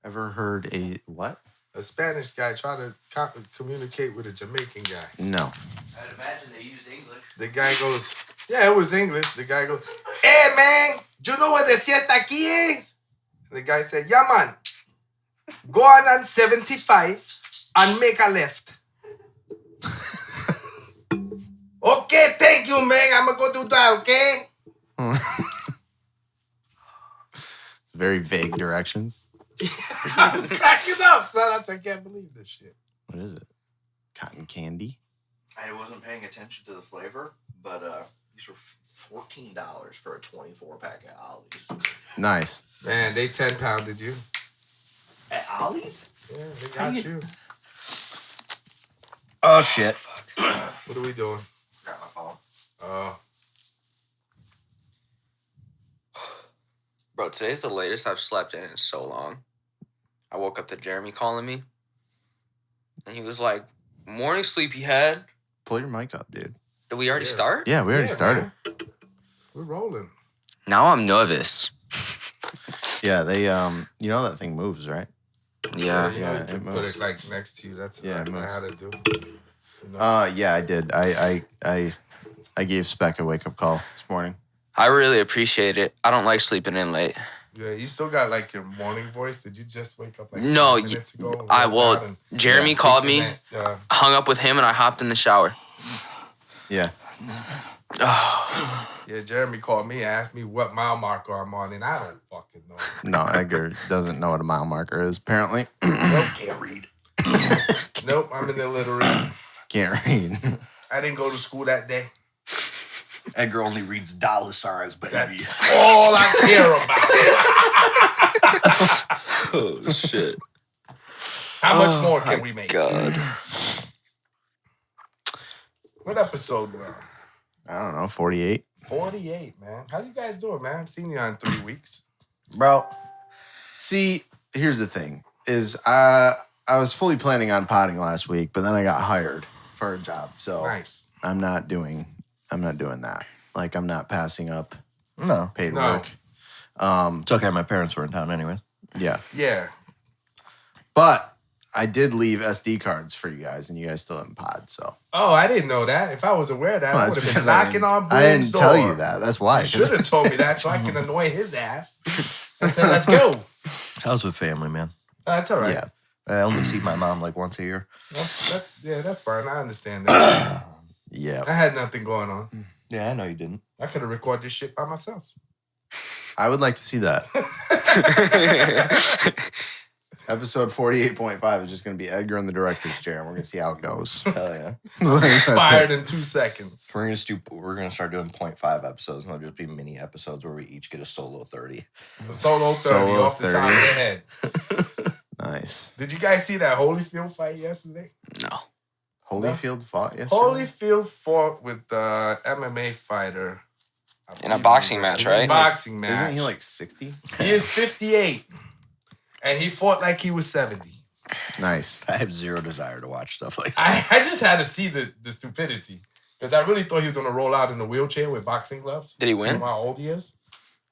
Ever heard a what? A Spanish guy try to communicate with a Jamaican guy. No. I'd imagine they use English. The guy goes, yeah, it was English. The guy goes, hey, man, do you know where the siesta aquí is? And the guy said, yeah, man. Go on 75 and make a left. Okay, thank you, man. I'm going to go do that, okay? It's very vague directions. I was cracking up, son. I can't believe this shit. What is it? Cotton candy? I wasn't paying attention to the flavor, but these were $14 for a 24-pack at Ollie's. Nice. Man, they 10-pounded you. At Ollie's? Yeah, they got you. Oh, shit. What are we doing? Got my phone. Bro, today's the latest I've slept in so long. I woke up to Jeremy calling me. And he was like, morning sleepyhead. Pull your mic up, dude. Did we already start? Yeah, we already started. Man. We're rolling. Now I'm nervous. Yeah, they you know that thing moves, right? Yeah. You know, you it can put moves. it like next to you. That's what I know how to do. You know? Yeah, I did. I gave Speck a wake up call this morning. I really appreciate it. I don't like sleeping in late. Yeah, you still got like your morning voice. Did you just wake up like No, 5 minutes ago? Jeremy called me, hung up with him, and I hopped in the shower. Yeah. Yeah, Jeremy called me and asked me what mile marker I'm on, and I don't fucking know. No, Edgar doesn't know what a mile marker is, apparently. Nope, can't read. Nope, I'm in illiterate. Can't read. I didn't go to school that day. Edgar only reads dollar signs, baby. That's all I care about. Oh, shit. How much more can we make? God. What episode we're on? I don't know, 48. 48, man. How you guys doing, man? I've seen you in 3 weeks. Bro, see, here's the thing, is I was fully planning on potting last week, but then I got hired for a job. So Nice. I'm not doing that. Like, I'm not passing up paid No. work. It's okay, my parents were in town anyway. Yeah. Yeah. But I did leave SD cards for you guys, and you guys still haven't pod, so. Oh, I didn't know that. If I was aware of that, I Well, would that's have been because I knocking on I Boone's didn't tell door. you that. That's why. You should have told me that so I can annoy his ass. I said, let's go. I was with family, man. That's all right. Yeah. I only see my mom like once a year. That's fine. I understand that. Yeah. I had nothing going on. Yeah, I know you didn't. I could have recorded this shit by myself. I would like to see that. Episode 48.5 is just going to be Edgar in the director's chair, and we're going to see how it goes. Hell yeah. That's Fired it. in 2 seconds. We're gonna start doing 0.5 episodes, and they'll just be mini episodes where we each get a solo 30. A solo 30 Solo off the top of 30. the head. Nice. Did you guys see that Holyfield fight yesterday? No. Holyfield fought yesterday? Holyfield fought with the MMA fighter. In a boxing match, right? Boxing match. Isn't he like 60? He is 58. And he fought like he was 70. Nice. I have zero desire to watch stuff like that. I just had to see the stupidity. Because I really thought he was going to roll out in a wheelchair with boxing gloves. Did he win? You know how old he is?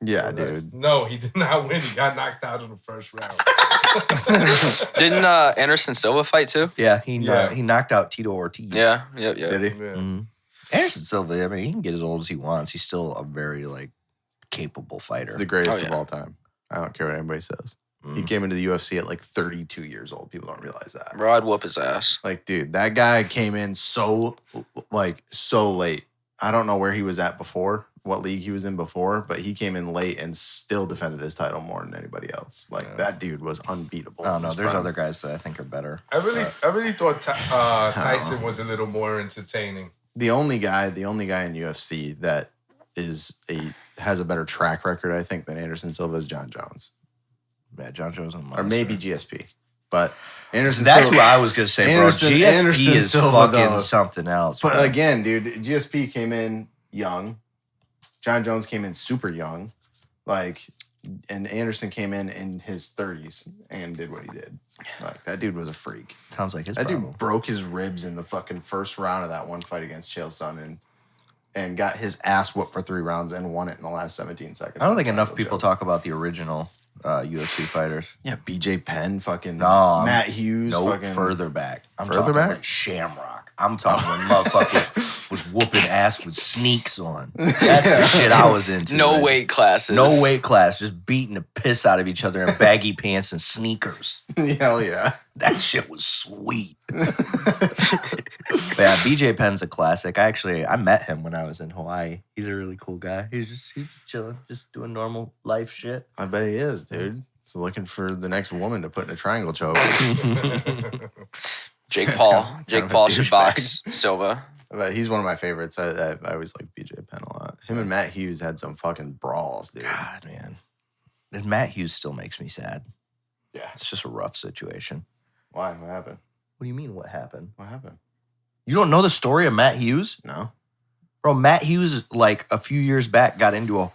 Yeah, dude. No, he did not win. He got knocked out in the first round. Didn't Anderson Silva fight too? Yeah, he knocked out Tito Ortiz. Yeah. Yep. Did he? Yeah. Mm-hmm. Anderson Silva, I mean, he can get as old as he wants. He's still a very, capable fighter. He's the greatest Oh, yeah. of all time. I don't care what anybody says. He came into the UFC at like 32 years old. People don't realize that. Bro, I'd whoop his ass. Like, dude, that guy came in so late. I don't know where he was at before, what league he was in before, but he came in late and still defended his title more than anybody else. Like, that dude was unbeatable. I don't know. He's There's prime. other guys that I think are better. I really thought Tyson was a little more entertaining. The only guy in UFC that has a better track record, I think, than Anderson Silva is John Jones. Yeah, John Jones and Or maybe GSP. But Anderson That's Silva, who I was going to say, bro. Anderson GSP is Silva, fucking though. something else. But bro. again, dude, GSP came in young. John Jones came in super young. And Anderson came in his 30s and did what he did. Like, that dude was a freak. Sounds like his That problem. dude broke his ribs in the fucking first round of that one fight against Chael Sonnen and got his ass whooped for 3 rounds and won it in the last 17 seconds. I don't think enough people talk about the original UFC fighters. Yeah, BJ Penn, fucking No, Matt Hughes. No, fucking further back. I'm Further talking back? like Shamrock. I'm talking when motherfuckers was whooping ass with sneaks on. That's the shit I was into. No right? weight classes. No weight class, just beating the piss out of each other in baggy pants and sneakers. Hell yeah. That shit was sweet. But yeah, BJ Penn's a classic. I met him when I was in Hawaii. He's a really cool guy. He's just chilling, just doing normal life shit. I bet he is, dude. He's looking for the next woman to put in a triangle choke. Jake Paul. kind Jake of a Paul should douchebag. box Silva. But he's one of my favorites. I always like BJ Penn a lot. Him and Matt Hughes had some fucking brawls, dude. God, man. And Matt Hughes still makes me sad. Yeah. It's just a rough situation. Why? What happened? What do you mean, what happened? What happened? You don't know the story of Matt Hughes? No. Bro, Matt Hughes, like, a few years back got into a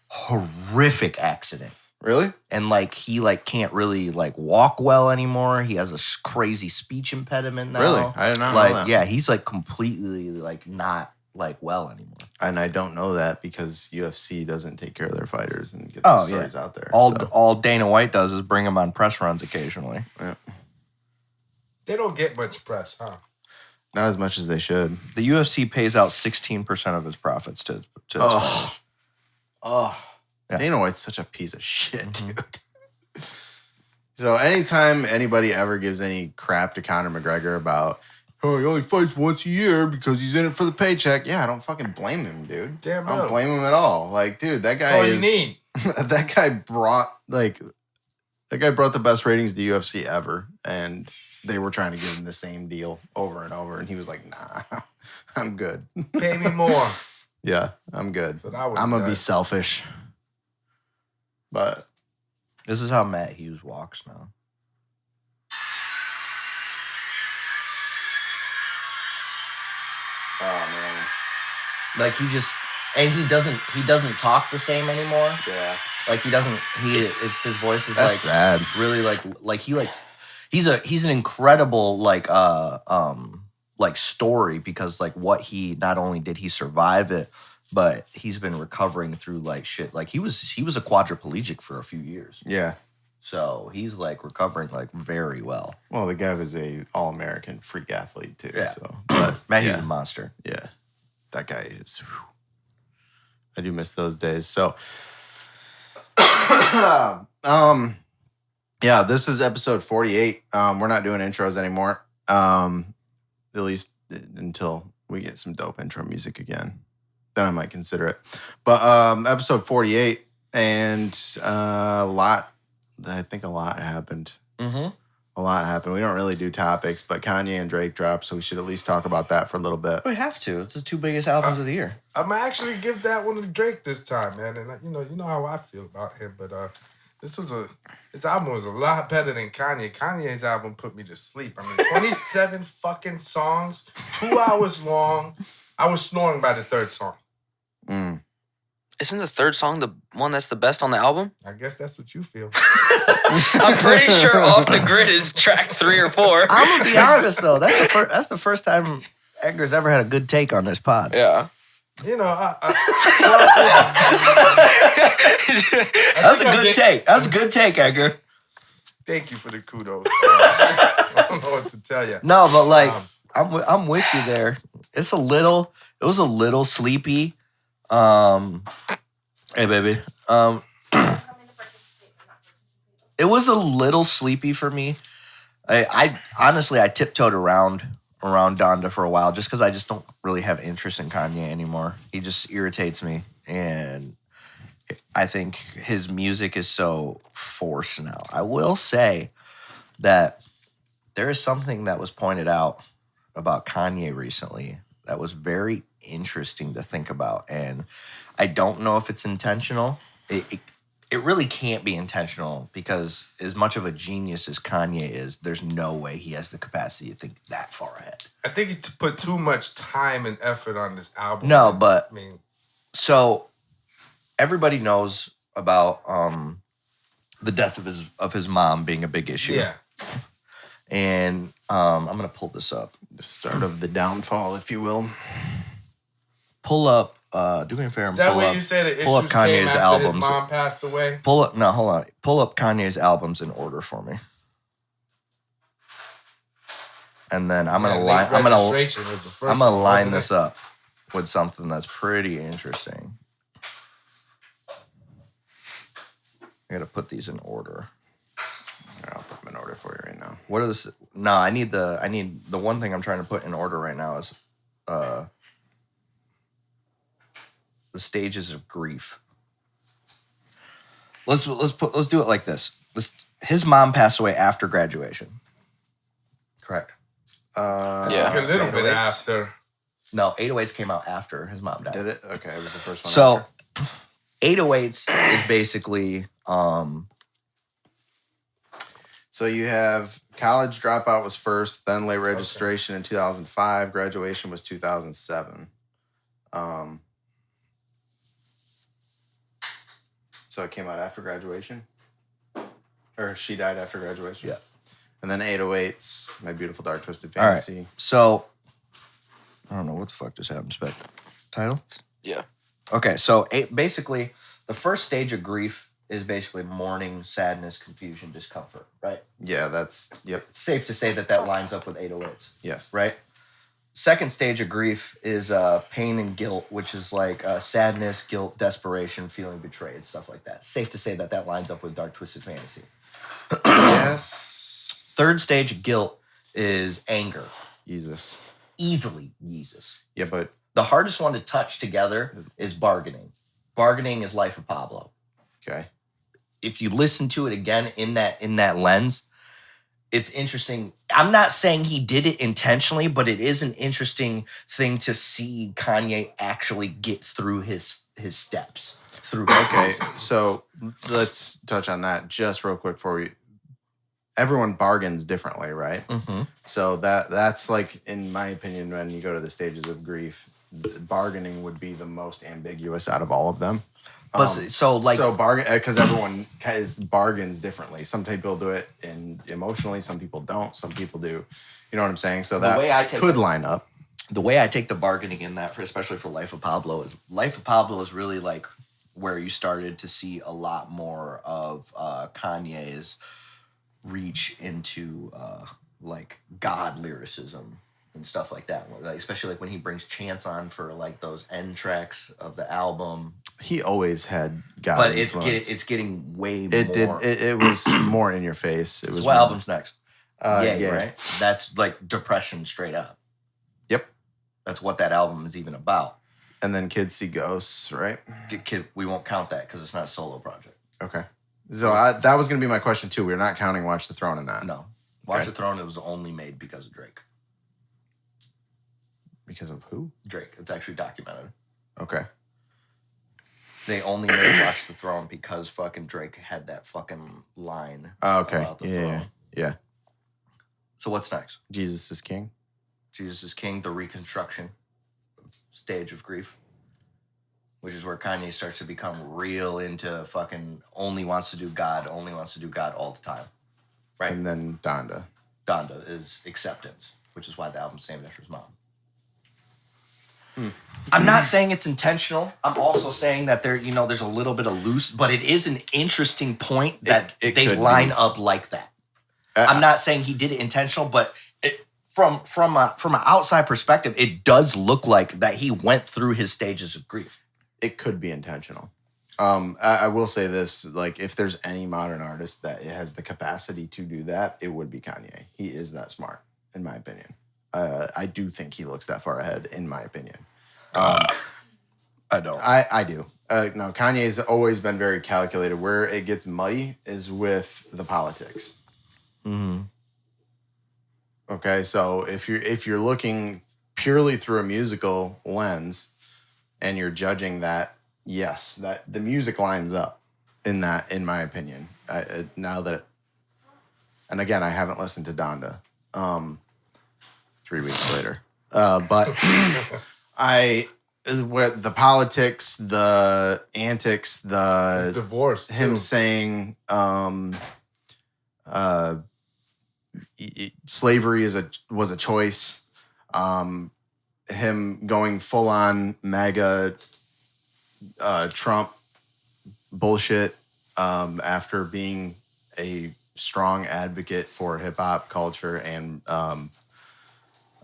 horrific accident. Really? And, like, he, like, can't really, like, walk well anymore. He has a crazy speech impediment now. Really? I did not know Like, that. yeah, he's, like, completely, like, not, like, well anymore. And I don't know that because UFC doesn't take care of their fighters and get Oh, the stories out there. All so. all Dana White does is bring him on press runs occasionally. Yeah. They don't get much press, huh? Not as much as they should. The UFC pays out 16% of its profits to its fighters. Oh. Yeah. Dana White's such a piece of shit, dude. So anytime anybody ever gives any crap to Conor McGregor about, oh, he only fights once a year because he's in it for the paycheck. Yeah, I don't fucking blame him, dude. Damn I don't right. blame him at all. Like, dude, that That's guy all is... you need. that guy brought the best ratings to UFC ever, and they were trying to give him the same deal over and over, and he was like, nah, I'm good. Pay me more. Yeah, I'm good. But I would I'm gonna be die. selfish. But This is how Matt Hughes walks now. oh man. Like he doesn't talk the same anymore. Yeah. Like it's his voice is That's like sad. really he's an incredible like story because like what he not only did he survive it, but he's been recovering through like shit. Like he was a quadriplegic for a few years. Yeah. So he's like recovering like very well. Well, the guy was a all-American freak athlete too. Yeah. So, but Matt yeah. Hughes is a monster. Yeah, that guy is. Whew. I do miss those days. So, yeah, this is episode 48. We're not doing intros anymore. At least until we get some dope intro music again. Then I might consider it. But episode 48, and I think a lot happened. Mm-hmm. A lot happened. We don't really do topics, but Kanye and Drake dropped, so we should at least talk about that for a little bit. We have to. It's the two biggest albums of the year. I'm gonna actually give that one to Drake this time, man. And you know how I feel about him. But his album was a lot better than Kanye. Kanye's album put me to sleep. I mean, 27 fucking songs, 2 hours long. I was snoring by the third song. Mm. Isn't the third song the one that's the best on the album? I guess that's what you feel. I'm pretty sure Off the Grid is track 3 or 4. I'm gonna be honest though. That's the first time Edgar's ever had a good take on this pod. Yeah. You know, That was a good take. That was a good take, Edgar. Thank you for the kudos. I don't know what to tell you. No, but like I'm with you there. It was a little sleepy. Hey baby. It was a little sleepy for me. I honestly I tiptoed around Donda for a while just because I just don't really have interest in Kanye anymore. He just irritates me, and I think his music is so forced now. I will say that there is something that was pointed out about Kanye recently that was very interesting to think about, and I don't know if it's intentional. It really can't be intentional because as much of a genius as Kanye is, there's no way he has the capacity to think that far ahead. I think he put too much time and effort on this album. No, but I mean, so everybody knows about the death of his mom being a big issue. yeah. And I'm gonna pull this up. The start of the downfall, if you will. Pull up Do me a favor. Is that what you said? The pull up issues came Kanye's after albums. his mom passed away? Hold on. Pull up Kanye's albums in order for me. And then I'm gonna line this up with something that's pretty interesting. I gotta put these in order. I'll put them in order for you right now. What is? No, I need the one thing I'm trying to put in order right now is the stages of grief. Let's do it like this. His mom passed away after graduation. Correct. Yeah. Like a little bit after. No, 808s came out after his mom died. Did it? Okay, it was the first one. So, 808s is basically So you have college dropout was first, then late registration in 2005, graduation was 2007. So it came out after graduation? Or she died after graduation? Yeah. And then 808s, My Beautiful Dark Twisted All right. Fantasy. So, I don't know what the fuck just happened, Speck. Title? Yeah. Okay, so basically, the first stage of grief is basically mourning, sadness, confusion, discomfort, right? Yeah, yep. It's safe to say that lines up with 808s, Yes. right? Second stage of grief is pain and guilt, which is like sadness, guilt, desperation, feeling betrayed, stuff like that. Safe to say that lines up with Dark Twisted Fantasy. Yes. Third stage of guilt is anger. Jesus. Easily Jesus. Yeah, but The hardest one to touch together is bargaining. Bargaining is Life of Pablo. okay. If you listen to it again in that lens, it's interesting. I'm not saying he did it intentionally, but it is an interesting thing to see Kanye actually get through his steps. Okay, so let's touch on that just real quick for you. Everyone bargains differently, right? Mm-hmm. So that's like, in my opinion, when you go to the stages of grief, bargaining would be the most ambiguous out of all of them. So bargain, because everyone bargains differently. Some people do it emotionally, some people don't, some people do. You know what I'm saying? So that could line up. The way I take the bargaining in that, especially for Life of Pablo, is really like where you started to see a lot more of Kanye's reach into like God lyricism and stuff like that. Like, especially like when he brings Chance on for like those end tracks of the album. He always had God But influence. it's getting way It more. It was more in your face. It was what more, album's next? yeah. Right? That's like depression straight up. Yep. That's what that album is even about. And then Kids See Ghosts, right? We won't count that because it's not a solo project. Okay. So that was going to be my question too. We're not counting Watch the Throne in that. No. Watch the Throne, it was only made because of Drake. Because of who? Drake. It's actually documented. Okay. They only made Watch the Throne because fucking Drake had that fucking line Okay. about the throne. Yeah. So what's next? Jesus is King. Jesus is King, the reconstruction stage of grief, which is where Kanye starts to become real into fucking only wants to do God all the time. Right? And then Donda. Donda is acceptance, which is why the album's named after his mom. I'm not saying it's intentional. I'm also saying that there's a little bit of loose, but it is an interesting point that they line up like that. I'm not saying he did it intentional, but from an outside perspective, it does look like that he went through his stages of grief. It could be intentional. I will say this, like, if there's any modern artist that has the capacity to do that, it would be Kanye. He is that smart, in my opinion. I do think he looks that far ahead, in my opinion. I don't. I do. No, Kanye's always been very calculated. Where it gets muddy is with the politics. Mm-hmm. Okay, so if you're looking purely through a musical lens and you're judging that, yes, that the music lines up in that, in my opinion. Now that, and again, I haven't listened to Donda. 3 weeks later, but with the politics, the antics, His divorce, him too. saying slavery was a choice, him going full on MAGA Trump bullshit after being a strong advocate for hip hop culture and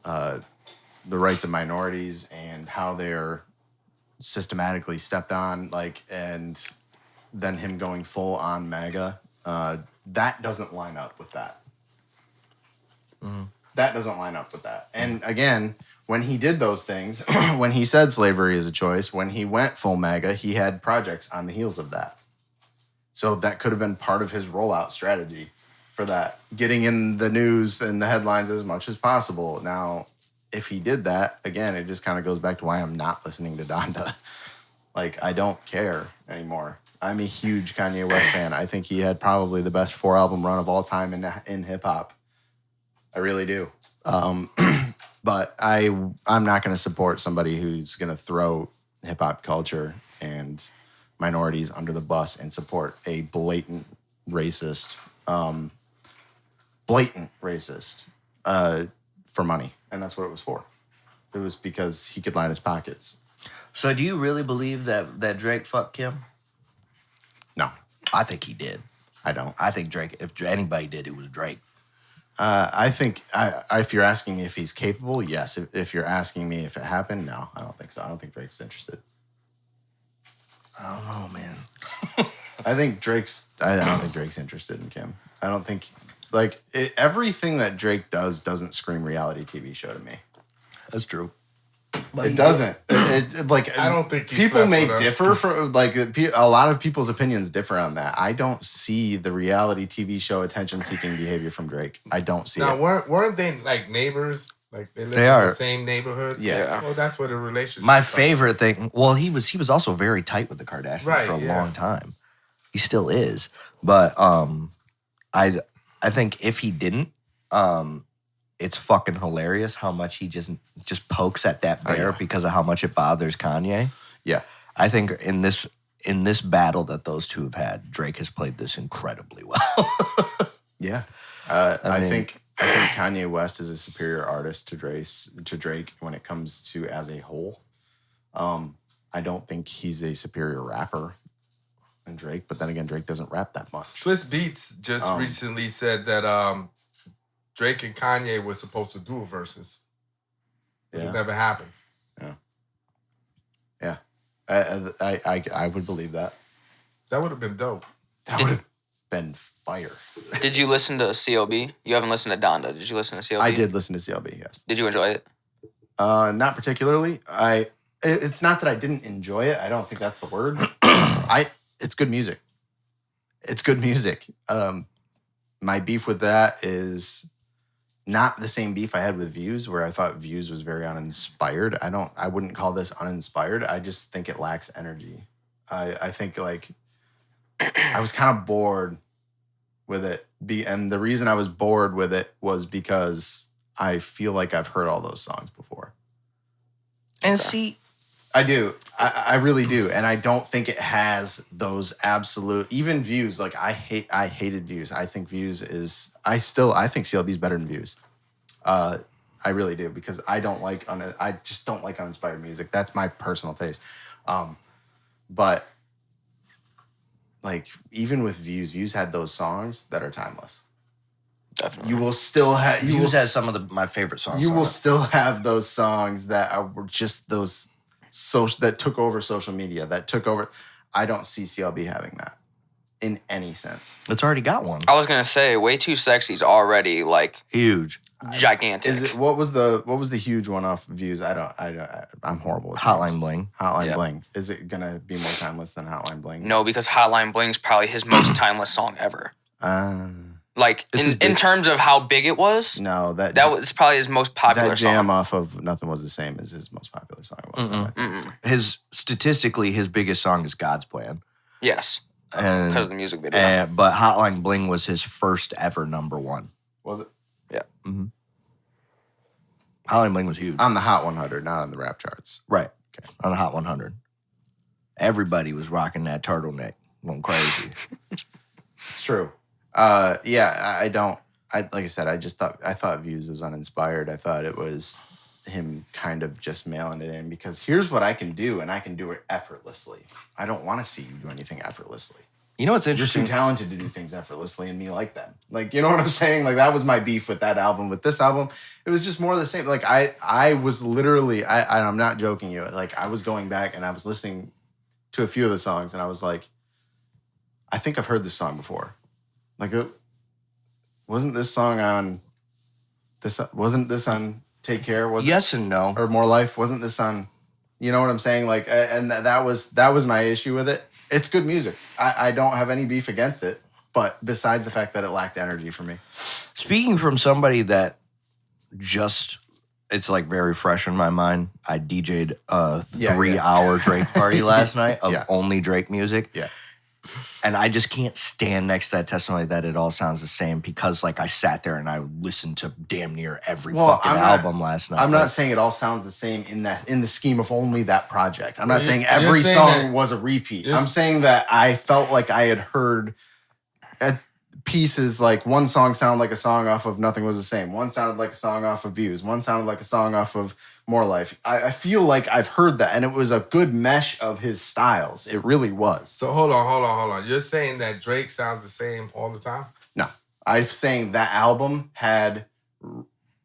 the rights of minorities and how they're systematically stepped on, and then him going full on MAGA. That doesn't line up with that. That doesn't line up with that. And again, when he did those things, when he said slavery is a choice, when he went full MAGA, he had projects on the heels of that. So that could have been part of his rollout strategy for that, getting in the news and the headlines as much as possible. Now, if he did that, again, it just kind of goes back to why I'm not listening to Donda. I don't care anymore. I'm a huge Kanye West fan. I think he had probably the best 4-album run of all time in hip hop. I really do. But I'm not going to support somebody who's going to throw hip hop culture and minorities under the bus and support a blatant racist for money. And that's what it was for. It was because he could line his pockets. So do you really believe that Drake fucked Kim? No, I think he did. I don't. I think Drake, if anybody did, it was Drake. I think if you're asking me if he's capable, yes. If you're asking me if it happened, no, I don't think so. I don't think Drake's interested. I don't know, man. I don't think Drake's interested in Kim. I don't think everything that Drake does doesn't scream reality TV show to me. That's true. It doesn't. I don't think people may differ from a lot of people's opinions differ on that. I don't see the reality TV show attention-seeking behavior from Drake. I don't see it. Weren't they neighbors? They live in the same neighborhood. Yeah. Well, that's what a relationship. My favorite thing. Well, he was also very tight with the Kardashians for a long time. He still is, but I think if he didn't, it's fucking hilarious how much he just pokes at that bear because of how much it bothers Kanye. Yeah. I think in this battle that those two have had, Drake has played this incredibly well. Yeah. I think Kanye West is a superior artist to Drake when it comes to as a whole. I don't think he's a superior rapper than Drake, but then again, Drake doesn't rap that much. Swiss Beats just recently said that Drake and Kanye were supposed to do a versus. It never happened. Yeah. Yeah. I would believe that. That would have been dope. That would have been fire. Did you listen to CLB? You haven't listened to Donda. Did you listen to CLB? I did listen to CLB, yes. Did you enjoy it? Not particularly. It's not that I didn't enjoy it. I don't think that's the word. It's good music. It's good music. My beef with that is not the same beef I had with Views, where I thought Views was very uninspired. I wouldn't call this uninspired. I just think it lacks energy. I think I was kind of bored with it. And the reason I was bored with it was because I feel like I've heard all those songs before. And see, I do. I really do. And I don't think it has those absolute, even Views. I hated Views. I think Views is, I think CLB is better than Views. I really do, because I just don't like uninspired music. That's my personal taste. But even with Views had those songs that are timeless. Definitely. You will still have, Views has some of my favorite songs. You will still have those songs that were just those that took over social media, that took over. I don't see CLB having that in any sense. It's already got one. I was gonna say, Way Too Sexy's already huge, gigantic. Is it, what was the huge one off Views? I'm horrible with Hotline names. Bling. Hotline Bling. Is it gonna be more timeless than Hotline Bling? No, because Hotline Bling's probably his most timeless song ever. In terms of how big it was, no, that was probably his most popular that jam song. off of Nothing Was the Same is his most popular song. Statistically, his biggest song is God's Plan. Yes, because of the music video. But Hotline Bling was his first ever #1. Was it? Yeah. Mm-hmm. Hotline Bling was huge. On the Hot 100, not on the rap charts. Right. Okay. On the Hot 100. Everybody was rocking that turtleneck, going crazy. It's true. I don't. Like I said, I thought Views was uninspired. I thought it was him kind of just mailing it in because here's what I can do, and I can do it effortlessly. I don't want to see you do anything effortlessly. You know what's You're interesting? too talented to do things effortlessly, and me like them. Like, you know what I'm saying? Like, that was my beef with that album. With this album, it was just more of the same. Like, I was literally, I'm not joking you. Like, I was going back and I was listening to a few of the songs, and I was like, I think I've heard this song before. Like, wasn't this song on Take Care? Was Yes and no. or More Life? Wasn't this on? You know what I'm saying? Like, and that was my issue with it. It's good music. I don't have any beef against it, but besides the fact that it lacked energy for me. Speaking from somebody that just, it's like very fresh in my mind. I DJ'd a 3-hour Drake party last night of only Drake music. Yeah. And I just can't stand next to that testimony that it all sounds the same because like I sat there and I listened to damn near every fucking album last night. I'm not saying it all sounds the same in the scheme of only that project. I'm not saying every song was a repeat. I'm saying that I felt like I had heard pieces, like one song sounded like a song off of Nothing Was the Same. One sounded like a song off of Views. One sounded like a song off of More Life. I feel like I've heard that, and it was a good mesh of his styles. It really was. So hold on. You're saying that Drake sounds the same all the time? No. I'm saying that album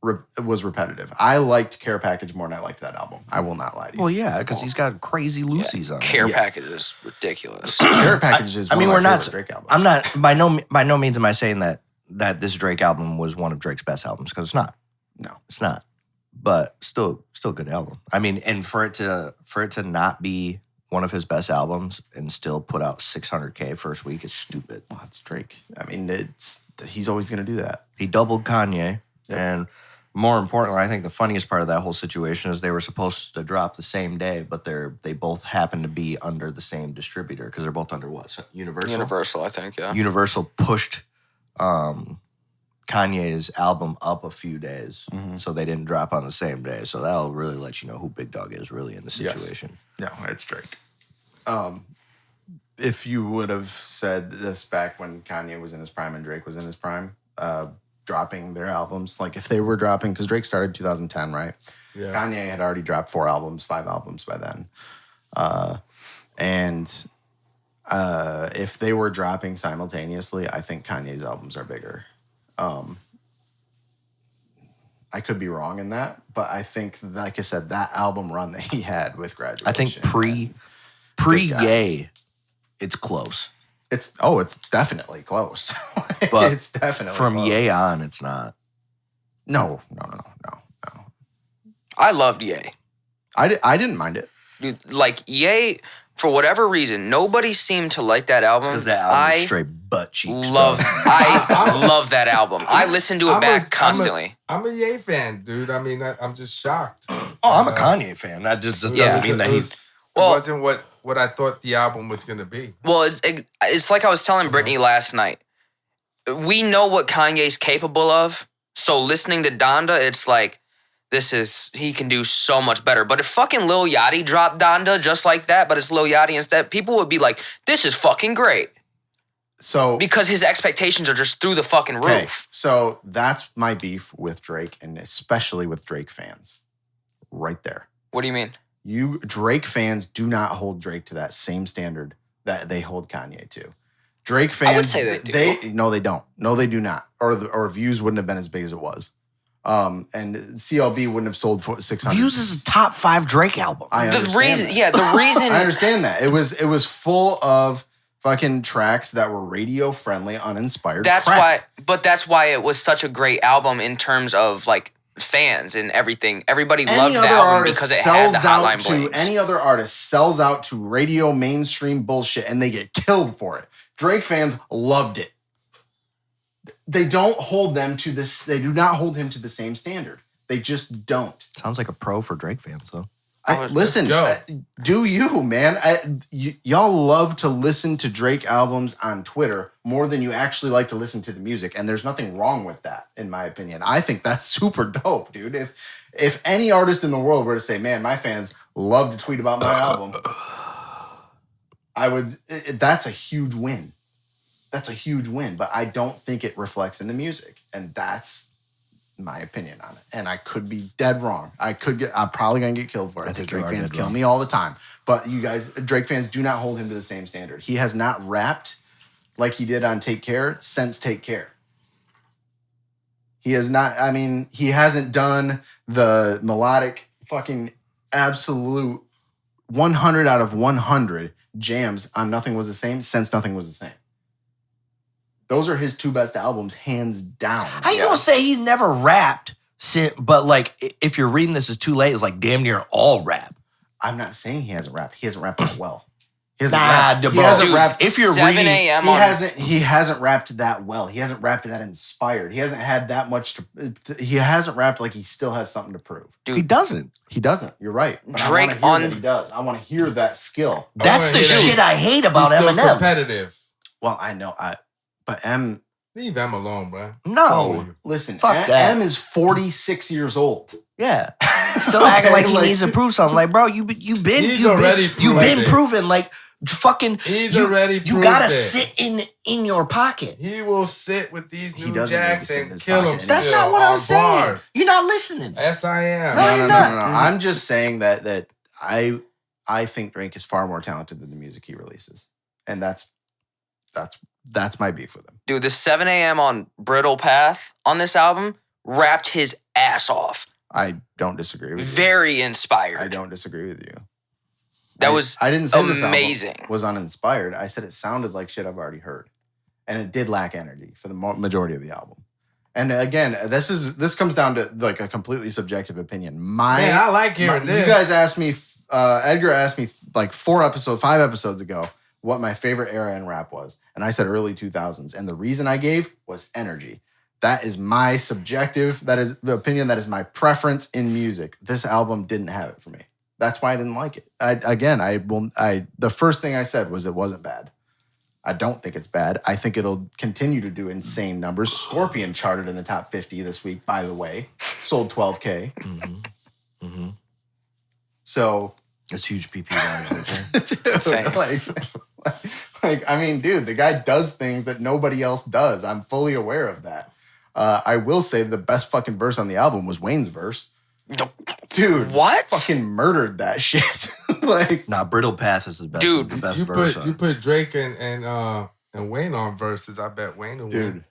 was repetitive. I liked Care Package more than I liked that album. I will not lie to you. Well, yeah, because he's got crazy Lucy's on it. Care Package is ridiculous. Care Package is one of my favorite Drake albums. I'm not, by no means am I saying that this Drake album was one of Drake's best albums, because it's not. No. It's not. But still a good album. I mean, and for it to not be one of his best albums and still put out 600K first week is stupid. Well, it's Drake. I mean, he's always going to do that. He doubled Kanye, and more importantly, I think the funniest part of that whole situation is they were supposed to drop the same day, but they both happen to be under the same distributor because they're both under what? Universal? Universal, I think, yeah. Universal pushed Kanye's album up a few days, so they didn't drop on the same day. So that'll really let you know who Big Dog is really in the situation. Yes. No, it's Drake. If you would have said this back when Kanye was in his prime and Drake was in his prime, dropping their albums, like if they were dropping, because Drake started 2010, right? Yeah. Kanye had already dropped 5 albums by then. And if they were dropping simultaneously, I think Kanye's albums are bigger. I could be wrong in that, but I think, like I said, that album run that he had with Graduation. I think pre-Ye, it's close. It's definitely close. But it's definitely from close. Ye on, it's not. No. I loved Ye. I didn't mind it. Dude, like Ye, for whatever reason, nobody seemed to like that album. Because that album is straight butt cheeks. I love that album. I listen to it constantly. I'm a Ye fan, dude. I mean, I'm just shocked. Oh, I'm a Kanye fan. That just doesn't mean that he's... It wasn't what I thought the album was going to be. Well, it's like I was telling Brittany last night. We know what Kanye's capable of, so listening to Donda, it's like, he can do so much better. But if fucking Lil Yachty dropped Donda just like that, but it's Lil Yachty instead, people would be like, this is fucking great. So because his expectations are just through the fucking roof. So that's my beef with Drake, and especially with Drake fans. Right there. What do you mean? Drake fans do not hold Drake to that same standard that they hold Kanye to. Drake fans, I would say they do. No, they don't. No, they do not. Or Views wouldn't have been as big as it was. And CLB wouldn't have sold for 600. Views is a top 5 Drake album. The reason I understand that. It was full of fucking tracks that were radio friendly, uninspired. That's why it was such a great album in terms of like fans and everything. Everybody loved the album because it had the Hotline Blings. Any other artist sells out to radio mainstream bullshit and they get killed for it. Drake fans loved it. They don't hold them to this. They do not hold him to the same standard. They just don't. Sounds like a pro for Drake fans, though. Listen, do you, man? Y'all love to listen to Drake albums on Twitter more than you actually like to listen to the music, and there's nothing wrong with that, in my opinion. I think that's super dope, dude. If any artist in the world were to say, man, my fans love to tweet about my album, I would. That's a huge win. That's a huge win, but I don't think it reflects in the music, and that's my opinion on it, and I could be dead wrong. I'm probably gonna get killed for it. I think Drake you are fans dead kill wrong. me all the time, but you guys, Drake fans, do not hold him to the same standard. He has not rapped like he did on Take Care since Take Care. He has not. I mean, he hasn't done the melodic fucking absolute 100 out of 100 jams on Nothing Was the Same since Nothing Was the Same. Those are his 2 best albums, hands down. How you gonna say he's never rapped? But like, if you're reading this as too late, it's like damn near all rap. I'm not saying he hasn't rapped. He hasn't rapped that well. He hasn't Nah, rapped. bro. He hasn't Dude, rapped. If you're 7 reading, a.m. He on hasn't rapped that well. He hasn't rapped that inspired. He hasn't had that much to. He hasn't rapped like he still has something to prove. he doesn't. He doesn't. You're right. But Drake I want to hear on- that he does. I want to hear that skill. That's the hear that. shit I hate about He's still Eminem. competitive. Well, I know. But M. Leave M alone, bro. No, Listen, Fuck that. M is 46 years old. yeah, still acting like he like- needs to prove something. Like, bro, you've already been proven. proven. Like, fucking, He's you, already You proved gotta it. sit in your pocket. He will sit with these He new doesn't need to jacks sit in and his kill pocket. them. That's not what I'm saying. You're not listening. Yes, I am. No, you're not. No. I'm just saying that I think Drake is far more talented than the music he releases, and that's my beef with him. Dude, the 7 a.m. on Brittle Path on this album rapped his ass off. I don't disagree with you. Very inspired. I don't disagree with you. That was I didn't say this amazing. album was uninspired. I said it sounded like shit I've already heard, and it did lack energy for the majority of the album. And again, this comes down to like a completely subjective opinion. Man, I like hearing this. You guys asked me. Edgar asked me like 5 episodes ago what my favorite era in rap was, and I said early 2000s. And the reason I gave was energy. That is my subjective. That is the opinion. That is my preference in music. This album didn't have it for me. That's why I didn't like it. The first thing I said was it wasn't bad. I don't think it's bad. I think it'll continue to do insane numbers. Scorpion charted in the top 50 this week, by the way. Sold 12K. Mm-hmm. So It's huge PP numbers. dude, I mean, dude, the guy does things that nobody else does. I'm fully aware of that. I will say the best fucking verse on the album was Wayne's verse. Dude, What? fucking murdered that shit. Like, Nah, Brittle Path is the best. Dude, is the best You verse. put Drake and Wayne on verses. I bet Wayne will win. dude,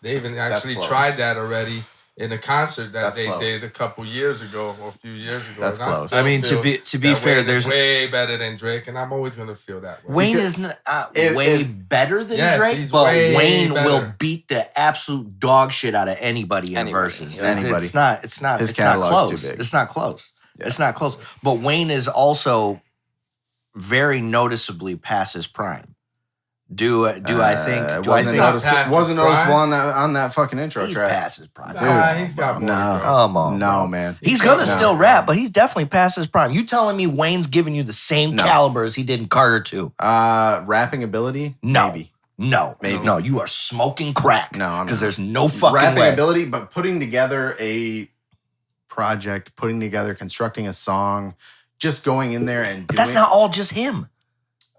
They even That's actually close. tried that already in a concert that That's they close. did a couple years ago or a few years ago. That's And close. still I mean, to feel be that fair, Wayne is there's way better than Drake, and I'm always gonna feel that way. Wayne Because is if- way if- better than Yes, Drake, he's but way Wayne better. will beat the absolute dog shit out of anybody in Anybody. verses. Anybody. It's not. His It's not catalog's close. too big. It's not close. Yeah. It's not close. But Wayne is also very noticeably past his prime. Do I think? Do I wasn't think not noticeable, past wasn't his noticeable prime? on that fucking intro he's track. past his prime? Nah, Come on, he's got bro. more. No. to go. Come on, No, bro. man. He's gonna No. still rap, but he's definitely past his prime. You telling me Wayne's giving you the same No. caliber as he did in Carter 2? Rapping ability? No. Maybe. No, Maybe. no, you are smoking crack. No, I'm because not. there's no fucking Rapping way. ability, but putting together a project, constructing a song, just going in there and But that's not all just him.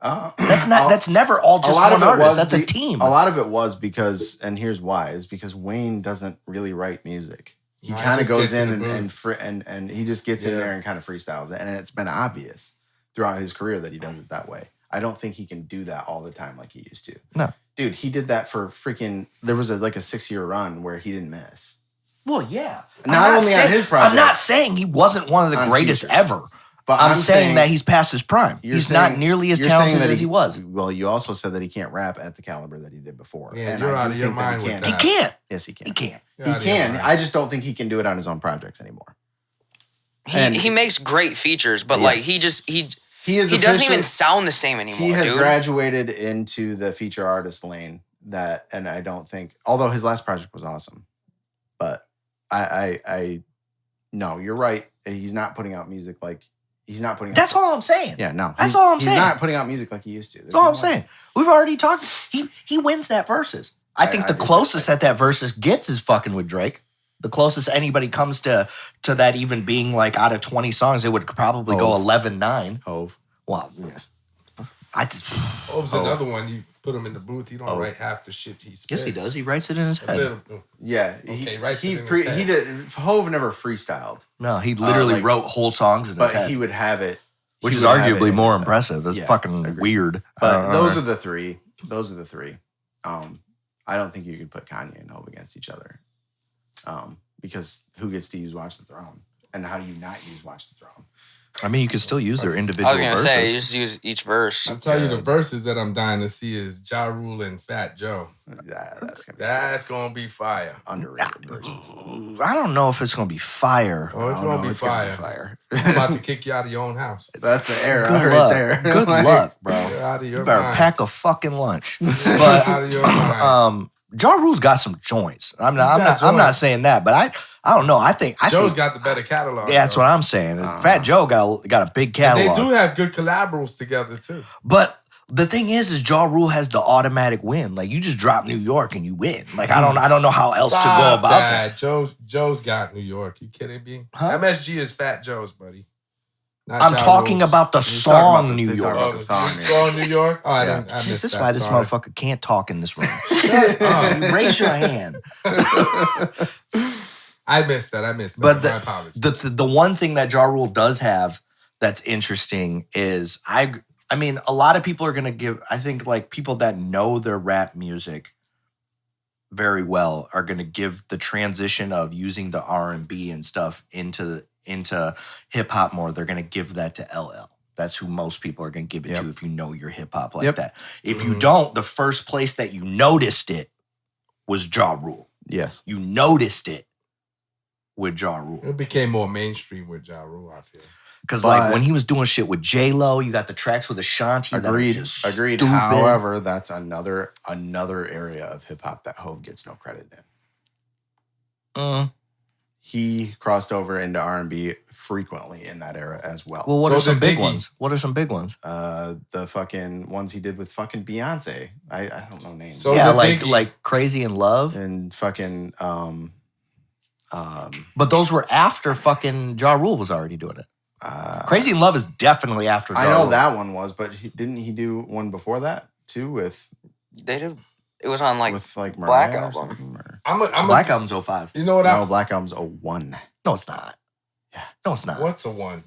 That's That's never all just one artist. That's a team. A lot of it was because, and here's why, is because Wayne doesn't really write music. He No, he kind of just goes gets in in the and he just gets in Yeah. there and kind of freestyles it. And it's been obvious throughout his career that he does it that way. I don't think he can do that all the time like he used to. No. Dude, he did that for freaking, there was like a 6-year run where he didn't miss. Well, yeah. Not only on his project. I'm not saying he wasn't one of the On greatest features. ever. But I'm saying that he's past his prime. You're He's saying- not nearly as you're saying talented that as he was. Well, you also said that he can't rap at the caliber that he did before. Yeah, and you're I out do of your think that mind he with can. He that. can't. Yes, he can. He can't. You're He out of your can. mind. I just don't think he can do it on his own projects anymore. He, And- he makes great features, but Yes. like he He doesn't even sound the same anymore. He has dude. graduated into the feature artist lane and I don't think, although his last project was awesome, but no, you're right. He's not putting out music like he's not putting. That's all I'm saying. Yeah, no, That's all I'm saying. He's not putting out music like he used to. That's all I'm saying. We've already talked. He wins that versus. I think I the do closest think- that versus gets is fucking with Drake. The closest anybody comes to that even being like out of 20 songs, it would probably go Hove. 11-9. Hove. Well, yeah. I just Hove's another one you put him in the booth. He don't write half the shit he spits. Yes, he does. He writes it in his head. Yeah, Okay, writes he it in his head. he did. Hove never freestyled, No, he literally wrote whole songs in his but head. he would have it, Which he is would have it arguably in more his head. impressive. It's Yeah, fucking agreed. weird. But those are the three. Those are the three. I don't think you could put Kanye and Hove against each other. Because who gets to use Watch the Throne? And how do you not use Watch the Throne? I mean, you can still use their individual I was gonna verses. say, you just use each verse. I'll tell you the verses that I'm dying to see is Ja Rule and Fat Joe. That's gonna be fire. underrated verses. I don't know if it's going to be fire. Oh, it's gonna be fire. I'm about to kick you out of your own house. That's the era Good right luck. there. Good Like, luck, bro. You're out of your You better mind. pack a fucking lunch. Out But of your mind. Ja Rule's got some joints. I'm not joints. saying that, but I don't know. I think Joe's got the better catalog. yeah, that's what I'm saying. Fat Joe got a big And catalog. they do have good collaborals together too. But the thing is Ja Rule has the automatic win. Like you just drop New York and you win. Like I don't know how else to go about that. Joe's got New York. You kidding me? Huh? MSG is Fat Joe's, buddy. Not I'm Ja talking Rule's. about the He's talking about song the- New he's talking York. about the song, yeah. Song New York. Oh, I This missed is that. why this Sorry. motherfucker can't talk in this room. Oh, Raise your hand. I missed that. But My apologies. the one thing that Ja Rule does have that's interesting is I mean a lot of people are gonna give I think like people that know their rap music very well are gonna give the transition of using the R&B and stuff into hip hop more. They're gonna give that to LL. That's who most people are gonna give it to if you know your hip hop like that. If you don't, the first place that you noticed it was Ja Rule. Yes. You noticed it with Ja Rule. It became more mainstream with Ja Rule, I feel. Because But- like when he was doing shit with J-Lo, you got the tracks with Ashanti. that are Agreed. just Agreed. stupid. However, that's another area of hip hop that Hove gets no credit in. He crossed over into R&B frequently in that era as well. Well, what So are some did big Biggie. ones? What are some big ones? The fucking ones he did with fucking Beyonce. I don't know names. So yeah, the like Biggie- Crazy in Love. and fucking But those were after fucking Ja Rule was already doing it. Crazy in Love is definitely after Ja I know Rule. that one was, but didn't he do one before that too with They did. It was on like Black Black Mariah or Album. something? Or- I'm Black Album's 05. You know what? No, Black Album's 01. No, it's not. Yeah. No, it's not. What's a one?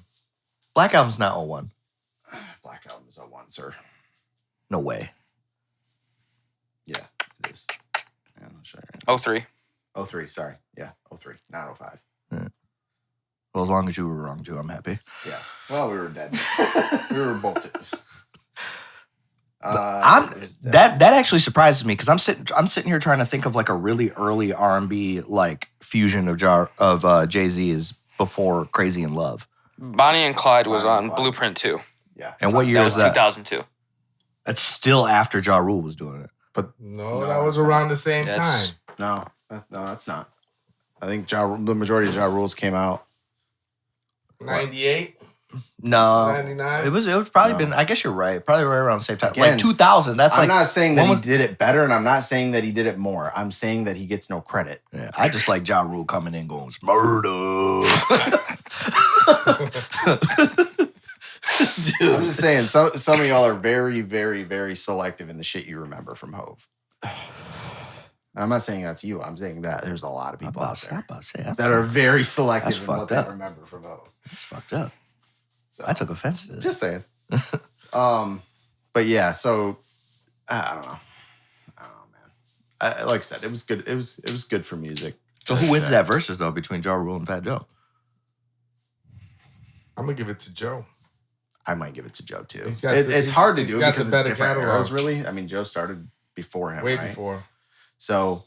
Black Album's not 01. Black Album is 01, sir. No way. Yeah, it is. Yeah, I'm not sure. 03. 03, sorry. Yeah, 03, not 05. Well, as long as you were wrong, too, I'm happy. Yeah. Well, we were dead. We were bolted. That actually surprises me because I'm sitting here trying to think of like a really early R&B like fusion of Jay-Z is before Crazy in Love. Bonnie and Clyde was Bonnie on and Clyde. Blueprint 2. Yeah. And what year That is was that? 2002. That's still after Ja Rule was doing it. But No, that was around the same That's- time. no, that's not. I think the majority of Ja Rules came out. 98, No, 99. it was probably No. been. I guess you're right. Probably right around the same time, Again, like 2000. That's I'm like not saying that when he was- did it better, and I'm not saying that he did it more. I'm saying that he gets no credit. Yeah, I just like Ja Rule coming in going murder. I'm just saying, some of y'all are very, very, very selective in the shit you remember from Hove. I'm not saying that's you. I'm saying that there's a lot of people out there that are very selective That's in what fucked they up. remember from Hove. It's fucked up. So, I took offense to this. just saying. But yeah, so I don't know. Man. Like I said, it was good. It was good for music. So who wins that versus though between Ja Rule and Fat Joe? I'm gonna give it to Joe. I might give it to Joe too. He's got It's hard to he's do got the because it's better different catalog. eras, really. I mean, Joe started before him, Way right? before. So,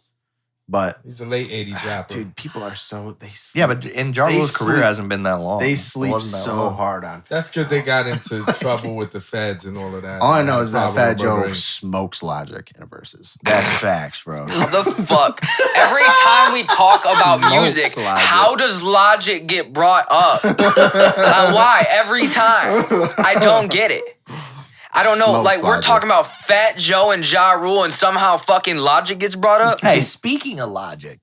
but He's a late 80s rapper. dude, people are so Yeah, but in Ja They Rule's career sleep- hasn't been that long. they It sleep wasn't that so long. hard on. That's because they got into trouble with the feds and all of that. All I know is that Pablo Fat Joe murdering. smokes Logic in a versus. That's facts, bro. How the fuck? Every time we talk about Smokes music, Logic. how does Logic get brought up? Why? Every time. I don't get it. I don't know. Smokes Like, we're Logic. talking about Fat Joe and Ja Rule, and somehow fucking Logic gets brought up? Hey, speaking of Logic,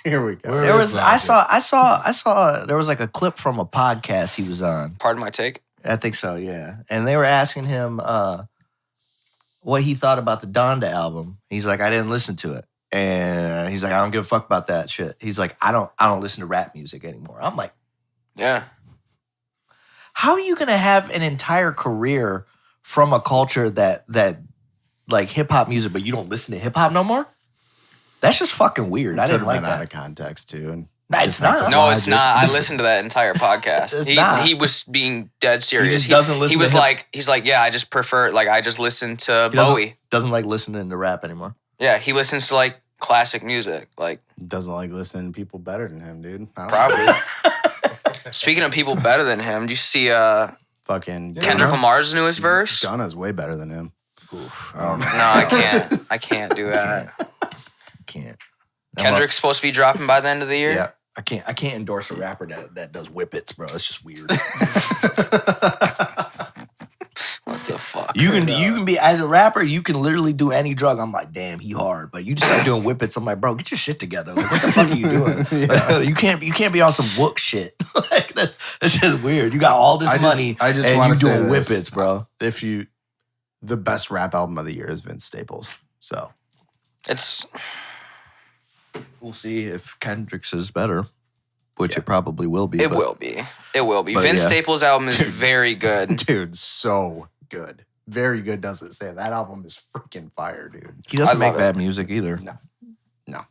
Here we go. Where there is was I Logic? saw there was like a clip from a podcast he was on. Pardon my take. I think so, yeah. And they were asking him what he thought about the Donda album. He's like, I didn't listen to it. And he's like, I don't give a fuck about that shit. He's like, I don't listen to rap music anymore. I'm like, Yeah. how are you gonna have an entire career from a culture that like hip hop music, but you don't listen to hip hop no more? That's just fucking weird. I didn't like that. Out of context too. And It's not. No, it's not. I listened to that entire podcast. It's not. He was being dead serious. just doesn't listen He was to hip- like, he's like, yeah, I just prefer, like, I just listen to He doesn't- Bowie. Doesn't like listening to rap anymore. Yeah, he listens to like classic music, like doesn't like listening to people better than him, dude. I don't probably. know. Speaking of people better than him, do you see Fucking Kendrick Lamar's newest verse? Gunna's way better than him. Oof, I don't know. No, I can't. I can't do that. Can't. Kendrick's supposed to be dropping by the end of the year. Yeah. I can't endorse a rapper that does whippets, bro. It's just weird. What the fuck? You can be as a rapper, you can literally do any drug. I'm like, damn, he hard. But you just start doing whippets. I'm like, bro, get your shit together. Like, what the fuck are you doing? Like, you can't be on some wook shit. Like that's just weird. You got all this money I just and want you to say doing this. whippets, bro. The best rap album of the year is Vince Staples. So It's We'll see if Kendrick's is better, which it probably will be. it will be. It will be. But Vince yeah. Staples' album is very good. dude, so good. Very good doesn't say that album is freaking fire, dude. He doesn't I make love bad music either. No.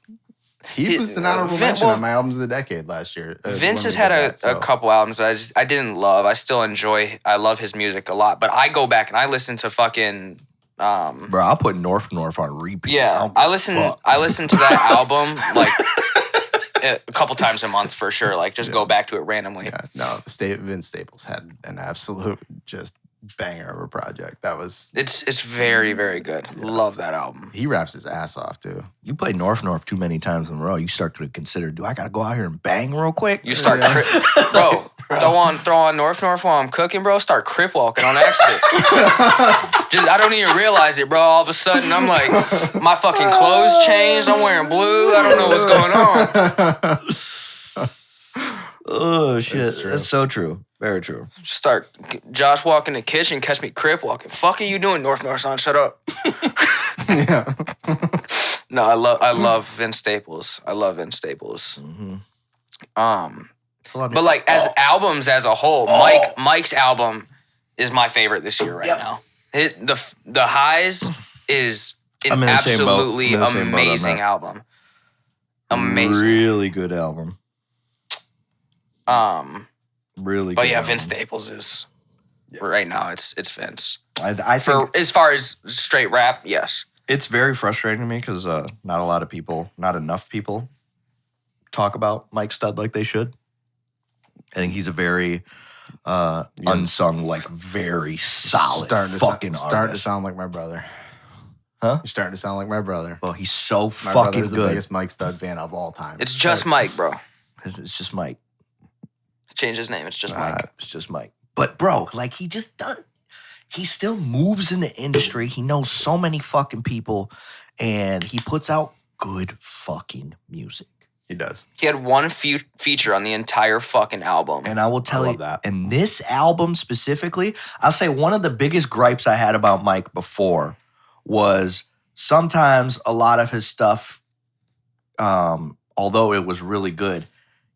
He was an honorable Vin- mention well, on my albums of the decade last year. Vince when has we had did that, a couple albums that I didn't love. I still enjoy. I love his music a lot, but I go back and I listen to fucking. Bro, I'll put North on repeat. Yeah, I listen to that album like a couple times a month for sure. Like just go back to it randomly. Yeah, no, Vince Staples had an absolute just banger of a project. That was It's very, very good. Love that album. he raps his ass off too. You play North too many times in a row, you start to consider, do I gotta go out here and bang real quick? You start bro. Throw on North while I'm cooking, bro. Start crip walking on accident. Just I don't even realize it, bro. All of a sudden, I'm like, my fucking clothes changed. I'm wearing blue. I don't know what's going on. Oh shit, That's true. that's so true. Very true. Just start Josh walk in the kitchen, catch me crip walking. Fuck are you doing, North son? Shut up. Yeah. No, I love Vince Staples. I love Vince Staples. But like as albums as a whole, Mike's album is my favorite this year right now. The Highs is an I'm in the same boat. absolutely I'm in the same boat on amazing that. album. Amazing. Really good album. Really But good yeah, album. Vince Staples is right now. It's Vince. I think For as far as straight rap, yes. it's very frustrating to me because not enough people talk about Mike Stud like they should. I think he's a very unsung, like very solid fucking starting to artist. sound like my brother. Huh? You're starting to sound like my brother. Well, he's so My fucking brother's the good. biggest Mike Stud fan of all time. It's just Mike, bro. It's just Mike. Change his name. It's just Mike. It's just Mike. But bro, like he just does. He still moves in the industry. He knows so many fucking people, and he puts out good fucking music. He does. He had one feature on the entire fucking album. And I will tell love you, that. and this album specifically, I'll say one of the biggest gripes I had about Mike before was sometimes a lot of his stuff, although it was really good,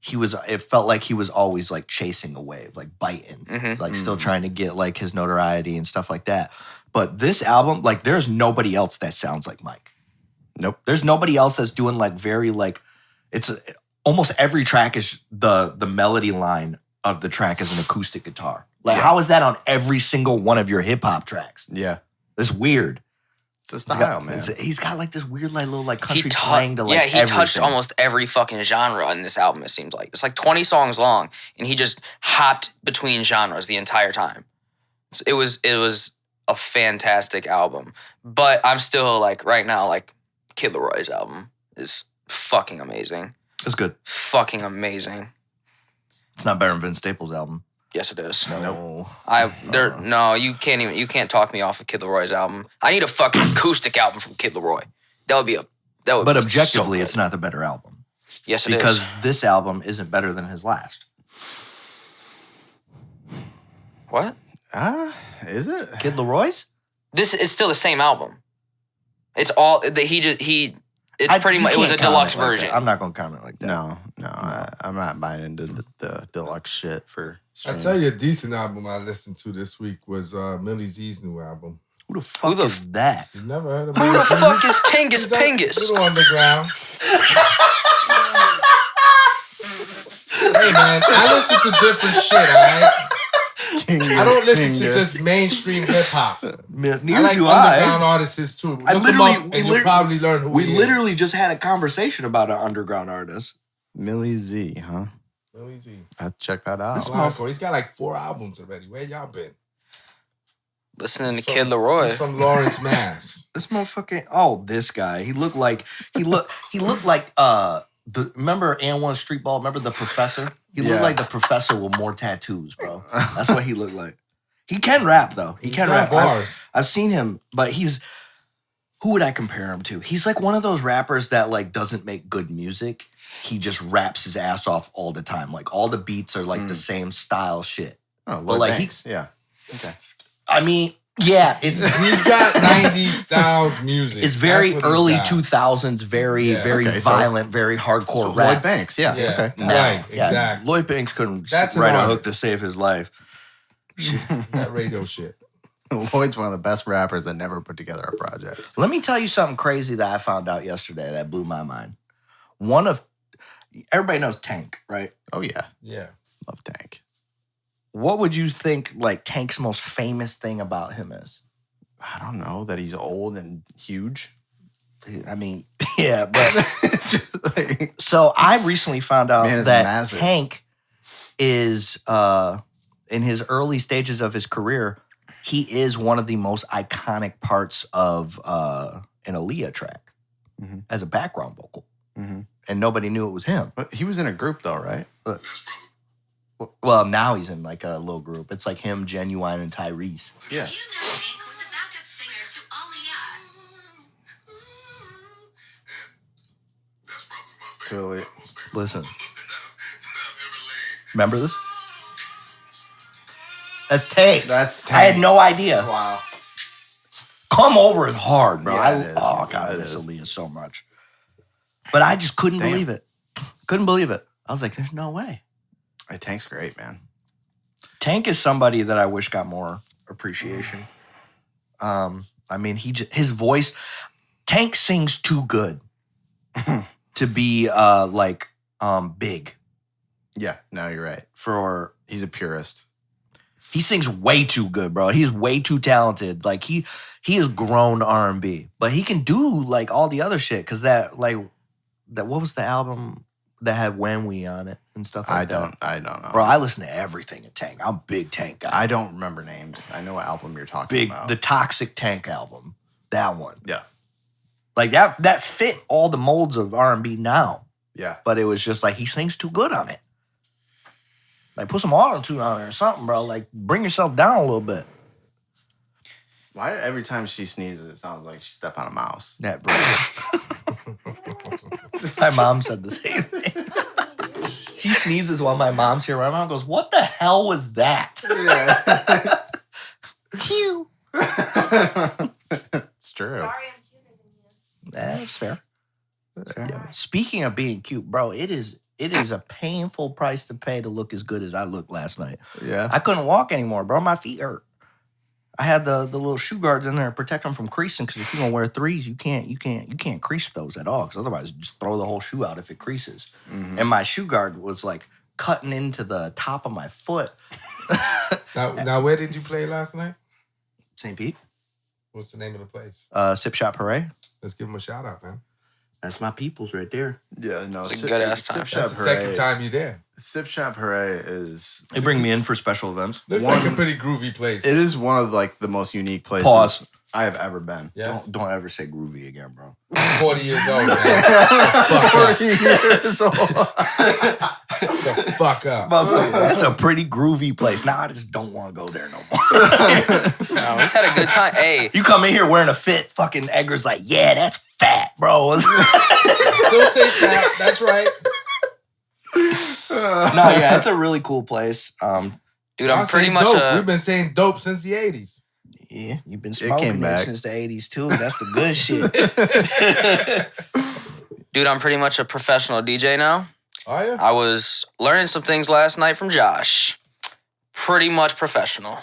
it felt like he was always like chasing a wave, like biting, like still trying to get like his notoriety and stuff like that. But this album, like there's nobody else that sounds like Mike. Nope. There's nobody else that's doing like very like, it's almost every track is the melody line of the track is an acoustic guitar. Like how is that on every single one of your hip hop tracks? Yeah. It's weird. It's a style, man. He's got like this weird like little like country twang to like he touched everything. almost every fucking genre in this album. It seems like it's like 20 songs long, and he just hopped between genres the entire time. So it was a fantastic album. But I'm still like right now like Kid Leroy's album is fucking amazing. It's good. Fucking amazing. It's not better than Vince Staples' album. Yes, it is. No. No, you can't talk me off of Kid Leroy's album. I need a fucking acoustic album from Kid Leroy. That would But be objectively, so it's not the better album. Yes, it is. Because this album isn't better than his last. What? Is it? Kid Leroy's? This is still the same album. It's all that It's pretty much. It was a deluxe version. I'm not gonna comment like that. No. I'm not buying into the deluxe shit for. I tell you, a decent album I listened to this week was Millie Z's new album. Who the fuck is that? You never heard of Who the fuck is Kingus Pingus? Little underground. Hey man, I listen to different shit, alright? I don't listen to just mainstream hip hop. Neither I like do underground artists too. You'll probably learn who we he literally is. just had a conversation about an underground artist. Millie Z, huh? Millie Z. I have to check that out. He's got like 4 albums already. Where y'all been? Listening to Kid Leroy. He's from Lawrence, Mass. This motherfucking this guy. He looked like remember And1 Street Ball? Remember the professor? He looked like the professor with more tattoos, bro. That's what he looked like. He can rap though. He can rap. Bars. I've seen him, but who would I compare him to? He's like one of those rappers that like doesn't make good music. He just raps his ass off all the time. Like all the beats are like the same style shit. Oh, but like Banks. Yeah. Okay. I mean, yeah, he's got 90s styles music. It's very early 2000s, very violent, very hardcore rap. Lloyd Banks, yeah. Okay. Right, exactly. Lloyd Banks couldn't write a hook to save his life. That radio shit. Lloyd's one of the best rappers that never put together a project. Let me tell you something crazy that I found out yesterday that blew my mind. Everybody knows Tank, right? Oh, yeah. Yeah. Love Tank. What would you think like Tank's most famous thing about him is? I don't know, that he's old and huge. I mean, yeah, but so I recently found out that massive. Tank is in his early stages of his career, he is one of the most iconic parts of an Aaliyah track as a background vocal. Mm-hmm. And nobody knew it was him. But he was in a group though, right? Well, now he's in like a little group. It's like him, Genuine, and Tyrese. Yeah. Did you know Tank was a backup singer to Aaliyah? Totally. Listen. Remember this? That's Tank. That's Tank. I had no idea. Wow. Come Over is hard, bro. Yeah, God, I miss Aaliyah so much. But I just couldn't believe it. Couldn't believe it. I was like, there's no way. Hey, Tank's great, man. Tank is somebody that I wish got more appreciation. I mean, his voice. Tank sings too good to be big. Yeah, no, you're right. He's a purist. He sings way too good, bro. He's way too talented. Like he has grown R&B, but he can do like all the other shit. Cause that what was the album that had When We on it and stuff like that? I don't know. Bro, I listen to everything in Tank. I'm a big Tank guy. I don't remember names. I know what album you're talking about. The Toxic Tank album. That one. Yeah. Like that fit all the molds of R&B now. Yeah. But it was just like he sings too good on it. Like put some auto-tune on it or something, bro. Like bring yourself down a little bit. Why every time she sneezes, it sounds like she stepped on a mouse? That bro. My mom said the same thing. She sneezes while my mom's here. My mom goes, "What the hell was that?" Yeah. Phew. It's true. Sorry, I'm cuter than you. That's fair. Speaking of being cute, bro, it is a painful price to pay to look as good as I looked last night. Yeah. I couldn't walk anymore, bro. My feet hurt. I had the little shoe guards in there to protect them from creasing because if you're gonna wear threes, you can't crease those at all because otherwise you just throw the whole shoe out if it creases. Mm-hmm. And my shoe guard was like cutting into the top of my foot. Now, where did you play last night? St. Pete. What's the name of the place? Sip Shop Hooray. Let's give them a shout out, man. That's my peoples right there. Yeah, no. It's a good ass time. Sip Shop That's the Hooray. second time you're there. Sip Shop Hooray is... They bring me in for special events. Looks like a pretty groovy place. It is one of like the most unique places Pause. I have ever been. Yes. Don't ever say groovy again, bro. 40 years old, man. 40 years old. The fuck up. That's a pretty groovy place. Now I just don't want to go there no more. No, we had a good time. Hey, You come in here wearing a fit, fucking Edgar's like, yeah, that's fat, bro. Still say fat. That's right. No, yeah, it's a really cool place. dude, I'm pretty much dope. We've been saying dope since the 80s. Yeah, you've been came smoking it back. since the 80s too. That's the good shit. Dude, I'm pretty much a professional DJ now. Are you? I was learning some things last night from Josh. Pretty much professional.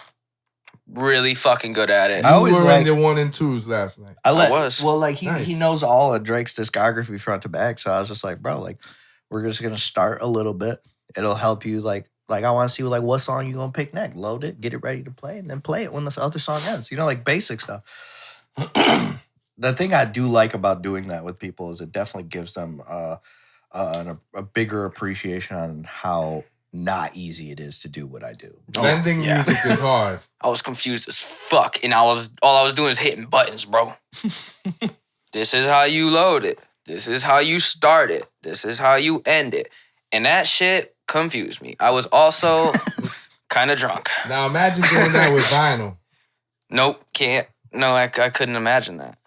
Really fucking good at it. I always were like- in the 1 and 2s last night. was. Well, like he Nice. knows all of Drake's discography front to back. So I was just like, bro, like we're just gonna start a little bit. It'll help you like I want to see like what song you gonna pick next. Load it, get it ready to play, and then play it when this other song ends. You know, like basic stuff. The thing I do like about doing that with people is it definitely gives them a bigger appreciation on how not easy it is to do what I do. Blending yeah. music is hard. I was confused as fuck, and all I was doing is hitting buttons, bro. This is how you load it. This is how you start it. This is how you end it. And that shit confused me. I was also kind of drunk. Now imagine doing that with vinyl. Nope, can't. No, I couldn't imagine that.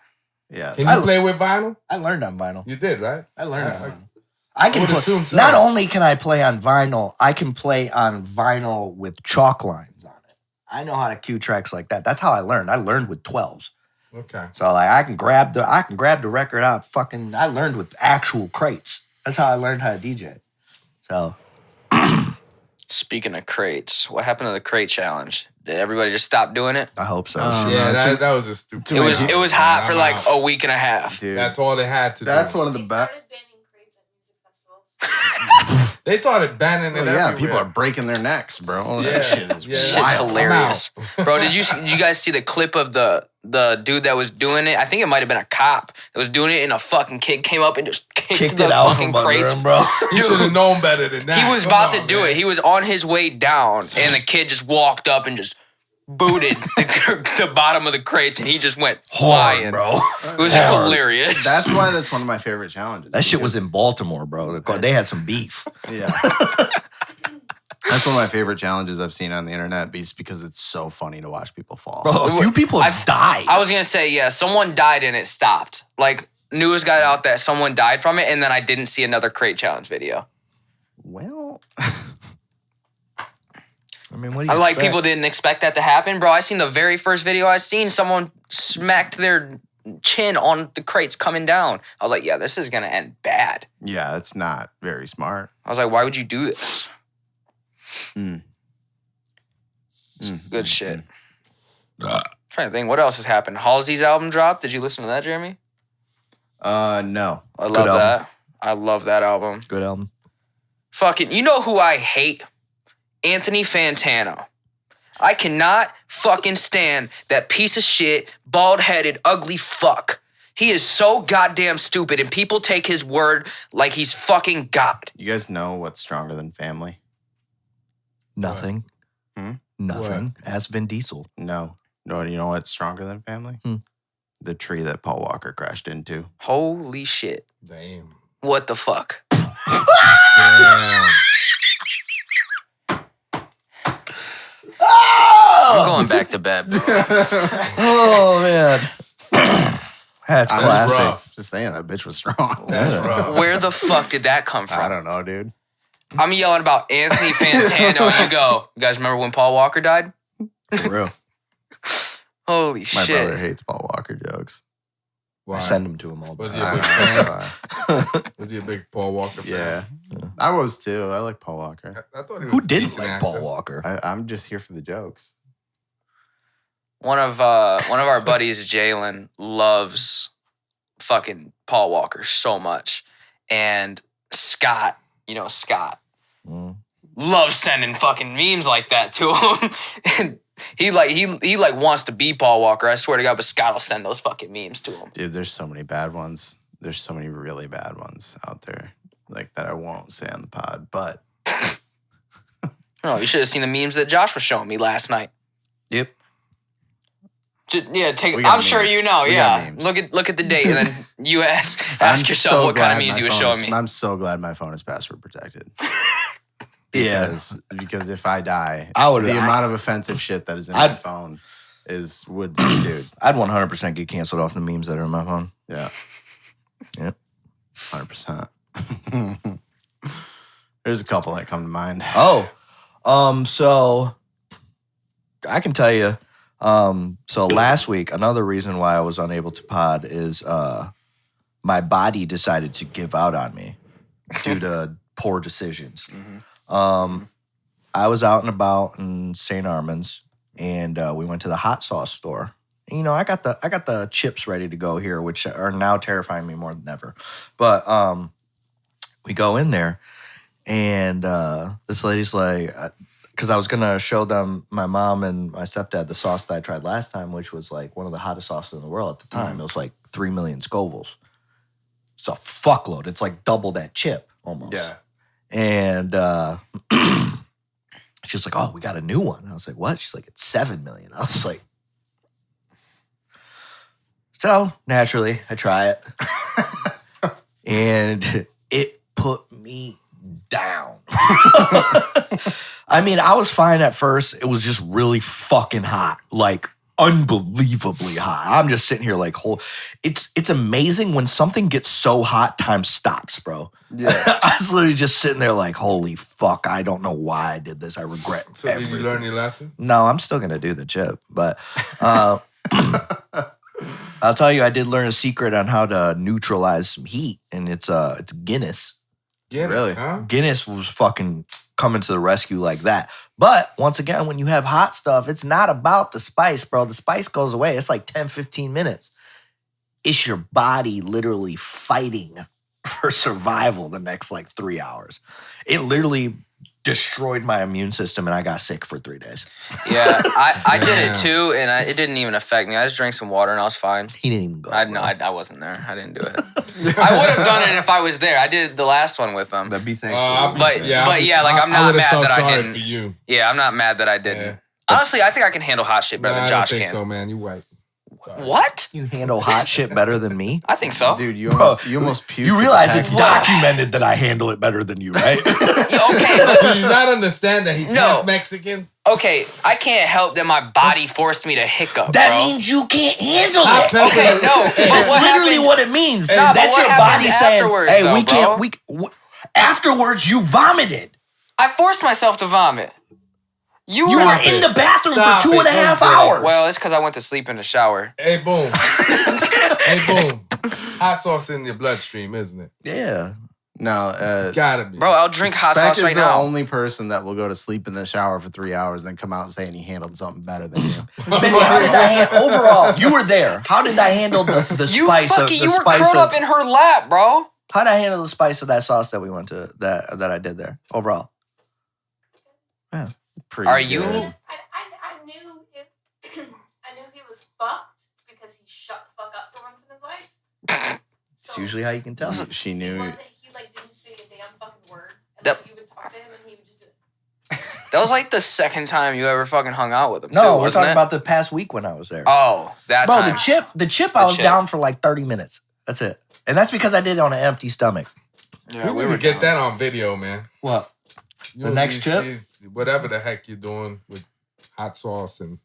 Yeah. Can you play with vinyl? I learned on vinyl. You did, right? I learned on I- vinyl. I can would play, assume so. not only can I play on vinyl, I can play on vinyl with chalk lines on it. I know how to cue tracks like that. That's how I learned. I learned with 12s. Okay. So like I can grab the record out. I learned with actual crates. That's how I learned how to DJ. So Speaking of crates, what happened to the crate challenge? Did everybody just stop doing it? I hope so. Yeah, that was a stupid. Too It was many it was people. hot for I'm like out. a week and a half. Dude. That's all they had to That's do. one of the They best. started banning crates at music festivals. They started banning it. Oh, yeah, everywhere. people are breaking their necks, bro. Yeah, That shit is yeah. Shit's wild. hilarious, bro. Did you guys see the clip of the dude that was doing it? I think it might have been a cop that was doing it, and a fucking kid came up and just kicked the it out fucking from under crates. him, bro. You should have known better than that. He was Come about to on, do man. it. He was on his way down, and the kid just walked up and just booted the bottom of the crates, and he just went flying. Hard, bro. It was Hard. hilarious. That's why that's one of my favorite challenges. That shit was in Baltimore, bro. They had some beef. Yeah. That's one of my favorite challenges I've seen on the internet because it's so funny to watch people fall. Bro, a few people died. I was gonna say, yeah, someone died and it stopped. Like, news got out that someone died from it, and then I didn't see another crate challenge video. Well, I mean, what do you Like, expect? people didn't expect that to happen, bro. I seen the very first video I seen, someone smacked their chin on the crates coming down. I was like, yeah, this is gonna end bad. yeah, that's not very smart. I was like, why would you do this? Good shit. Trying to think, what else has happened? Halsey's album dropped. Did you listen to that, Jeremy? No. I love Good album. that. I love that album. Good album. Fucking, you know who I hate? Anthony Fantano. I cannot fucking stand that piece of shit, bald-headed, ugly fuck. He is so goddamn stupid, and people take his word like he's fucking God. You guys know what's stronger than family? Nothing. Hmm? Nothing. Ask Vin Diesel. No. No, you know what's stronger than family? The tree that Paul Walker crashed into. Holy shit. Damn. What the fuck? Damn. I'm going back to bed, bro. Oh, man. That's That's classic. rough. Just saying, that bitch was strong. That's rough. Where the fuck did that come from? I don't know, dude. I'm yelling about Anthony Fantano, and you go, you guys remember when Paul Walker died? For real. Holy My shit. brother hates Paul Walker jokes. Why? I send them to him all the Was time. he a big I fan? Was he a big Paul Walker fan? yeah. I was too. I like Paul Walker. I thought he was Who a didn't decent like actor. Paul Walker? I'm just here for the jokes. One of our buddies, Jalen, loves fucking Paul Walker so much. And Scott, you know Scott, loves sending fucking memes like that to him. And he wants to be Paul Walker. I swear to God, but Scott will send those fucking memes to him. Dude, there's so many bad ones. There's so many really bad ones out there. Like that I won't say on the pod. But Oh, you should have seen the memes that Josh was showing me last night. Yep. Yeah, We got I'm sure memes. you know. We got Yeah, memes. look at the date, and then you ask I'm yourself so what kind of glad memes my he was phone showing is- me. I'm so glad my phone is password protected. Yeah. Because if I die, I would- the I- amount of offensive shit that is in my phone would dude. I'd 100% get canceled off the memes that are in my phone. Yeah. Yep. 100%. There's a couple that come to mind. Oh, so I can tell you So last week, another reason why I was unable to pod is my body decided to give out on me due to poor decisions. I was out and about in St. Armand's, and we went to the hot sauce store. You know, I got the chips ready to go here, which are now terrifying me more than ever. But we go in there, and this lady's like, because I was gonna show them, my mom and my stepdad, the sauce that I tried last time, which was like one of the hottest sauces in the world at the time. It was like 3 million Scovilles. It's a fuckload. It's like double that chip almost. Yeah. And she's like, "Oh, we got a new one." I was like, "What?" She's like, "It's 7 million." I was like, so naturally, I try it, and it put me down. I mean, I was fine at first. It was just really fucking hot, like unbelievably hot. I'm just sitting here like, it's amazing when something gets so hot, time stops, bro. Yeah. I was literally just sitting there like, holy fuck, I don't know why I did this. I regret So everything. did you learn your lesson? No, I'm still gonna do the chip, but I'll tell you, I did learn a secret on how to neutralize some heat, and it's Guinness. Guinness, Really? huh? Guinness was fucking coming to the rescue like that. But once again, when you have hot stuff, it's not about the spice, bro. The spice goes away. It's like 10, 15 minutes. It's your body literally fighting for survival the next like 3 hours. It literally destroyed my immune system, and I got sick for 3 days. Yeah, I did it too, and it didn't even affect me. I just drank some water and I was fine. He didn't even go. I wasn't there. I didn't do it. I would have done it if I was there. I did the last one with them. That'd be thankful. But yeah, like I'm not would've mad felt that I sorry didn't. for you. Yeah, I'm not mad that I didn't. Yeah. Honestly, I think I can handle hot shit better Nah, than Josh I don't think can. so, man. You white. What? You handle hot shit better than me? I think so. Dude, you Bro, almost puked. You at realize the it's package. documented that I handle it better than you, right? Okay, but Do you not understand that he's No. half Mexican? okay, I can't help that my body forced me to hiccup, That bro. means you can't handle I'll it. tell Okay, you. no, but That's what literally happened? what it means. Nah, but That's what your happened body saying, afterwards, "Hey, though, we can't." bro? Afterwards, you vomited. I forced myself to vomit. You You were were in the bathroom Stop for 2.5 it. Don't do hours. Well, it's because I went to sleep in the shower. Hey, boom. Hey, boom. Hot sauce in your bloodstream, isn't it? yeah. No, It's gotta be. Bro, I'll drink hot Speck sauce is right the now. only person that will go to sleep in the shower for 3 hours and then come out saying he handled something better than you. Baby, how did I overall? You were there. How did I handle the You spice of fucking, the you were spice curled of? up in her lap, bro. How did I handle the spice of that sauce that we went to that I did there overall? Pretty Are you- good. I knew it. I knew he was fucked because he shut the fuck up for once in his life. It's usually how you can tell. She He knew. wasn't. He like didn't say a damn fucking word. And That- like, you would talk to him and he would just do it. That was like the second time you ever fucking hung out with him. No, too, we're wasn't talking it? about the past week when I was there. Oh, that Bro, time. the chip, I was chip. down for like 30 minutes. That's it. And that's because I did it on an empty stomach. Yeah, we would get that on video, man. What? You The know, next chip? whatever the heck you're doing with hot sauce, and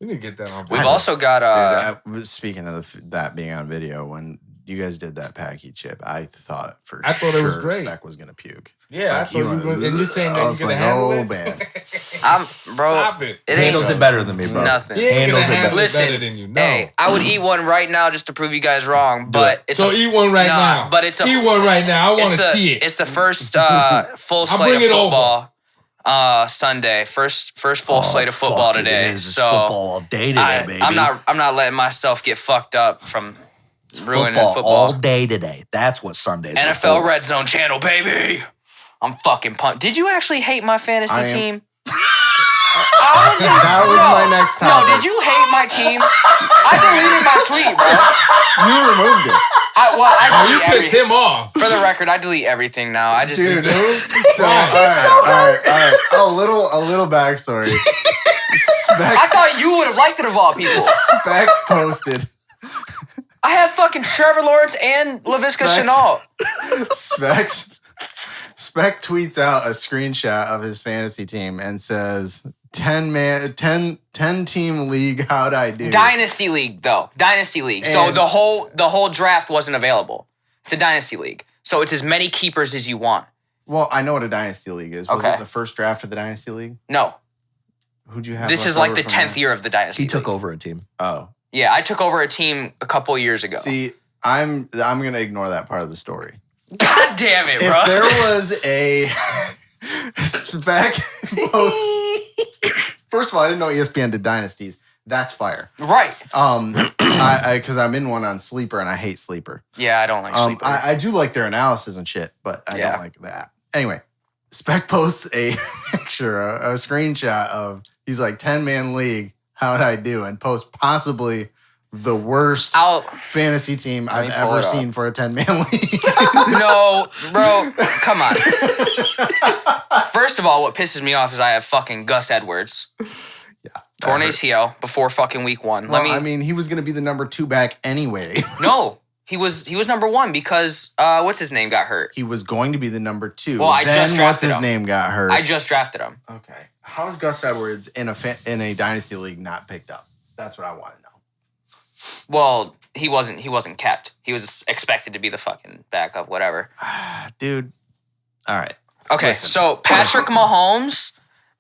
we need to get that on video. We've also got Speaking of that being on video, when you guys did that Packy chip, I thought I thought it was sure great. Speck was gonna puke. Yeah, I Like, thought you were, and you're saying I that was you're gonna like, handle oh, it. man. Bro, Stop it. it Handles ain't it better than me, bro. nothing. He ain't handles gonna it handle Listen, it better than you. No. Hey, I would eat one right now just to prove you guys wrong, but it's so eat one right Nah, now. but it's a- eat one right now. I want to the, see it. It's the first full slate bring of it over. football. Sunday, first full slate of football fuck, it today. is. It's So football all day today, baby. I'm not letting myself get fucked up from ruining football, football. all day today. That's what Sundays are NFL for. Red Zone channel, baby. I'm fucking pumped. Did you actually hate my fantasy I am- team? That was my next No, topic. did you hate my team? I deleted my tweet, bro. You removed it. I You delete pissed him off. For the record, I delete everything now. I just Dude. Dude. So, all right. A little backstory. Speck, I thought you would have liked it of all people. Speck posted. I have fucking Trevor Lawrence and LaVisca Specs. Chenault. Speck tweets out a screenshot of his fantasy team and says, 10 team league, how'd I do? Dynasty League, though. Dynasty League. So And- the whole draft wasn't available. It's a Dynasty League. So it's as many keepers as you want. Well, I know what a dynasty league is. Was Okay. it the first draft of the dynasty league? No. Who'd you have? This left is like over the from 10th that? year of the dynasty. He took league. over a team. Oh, Yeah, I took over a team a couple years ago. see, I'm gonna ignore that part of the story. God damn it, bro. If there was a Speck post, first of all, I didn't know ESPN did dynasties. That's fire. Right. Because I'm in one on Sleeper and I hate Sleeper. Yeah, I don't like Sleeper. I do like their analysis and shit, but I don't like that. Anyway, Speck posts a picture, a screenshot of he's like 10-man league. How'd I do? And post possibly the worst fantasy team I've ever seen for a 10-man league. No, bro, come on. First of all, what pisses me off is I have fucking Gus Edwards. Yeah. Torn ACL before fucking week 1. Well, I mean, he was going to be the number 2 back anyway. No, he was number 1 because what's his name got hurt. He was going to be the number 2. Well, I then just drafted what's his him. name got hurt. I just drafted him. Okay. How is Gus Edwards in a dynasty league not picked up? That's what I want to know. Well, he wasn't kept. He was expected to be the fucking backup, whatever. Dude. All right. Okay, Listen. so Patrick Mahomes,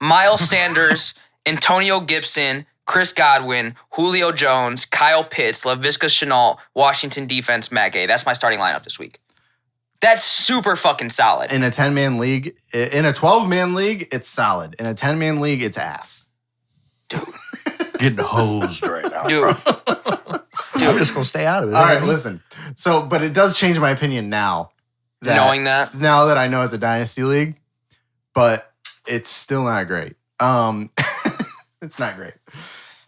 Miles Sanders, Antonio Gibson, Chris Godwin, Julio Jones, Kyle Pitts, Laviska Shenault, Washington defense, Matt Gay. That's my starting lineup this week. That's super fucking solid. In a 10-man league, in a 12-man league, it's solid. In a 10-man league, it's ass. Getting hosed right now. Dude. I'm just going to stay out of it. All right, listen. So, but it does change my opinion now. Knowing that? Now that I know it's a dynasty league, but it's still not great. It's not great.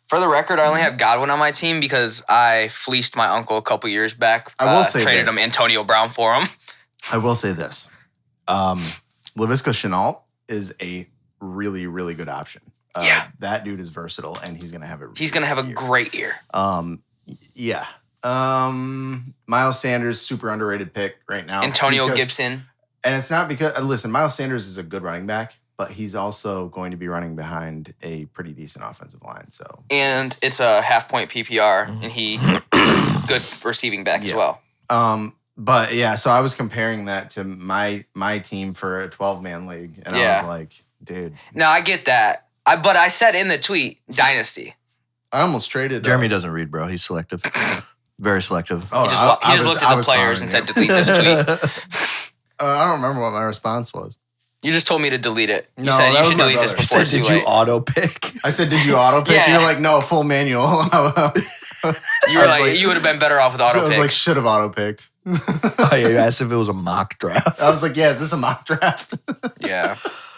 For the record, I only have Godwin on my team because I fleeced my uncle a couple years back. I will say traded this. him Antonio Brown for him. I will say this. Laviska Shenault is a really, really good option. Yeah. That dude is versatile, and he's going to have a He's gonna have a great year. Yeah. Miles Sanders, super underrated pick right now. Antonio Gibson. And it's not because, listen, Miles Sanders is a good running back, but he's also going to be running behind a pretty decent offensive line. So, And it's a half-point PPR, and he good receiving back as well. But yeah, so I was comparing that to my team for a 12-man league, and I was like, dude. No, I get that. But I said in the tweet, Dynasty. I almost traded. Jeremy doesn't read, bro. He's selective. Very selective. Oh, He just looked at the players and said, delete this tweet. I don't remember what my response was. You just told me to delete it. You No, said that you was should my delete this brother. before it's too Did you late. auto pick? I said, did you auto pick? Yeah. You're like, no, full manual. You were like, you would have been better off with I auto was pick. like, should have auto picked. Oh, yeah, you asked if it was a mock draft. I was like, yeah, is this a mock draft? Yeah.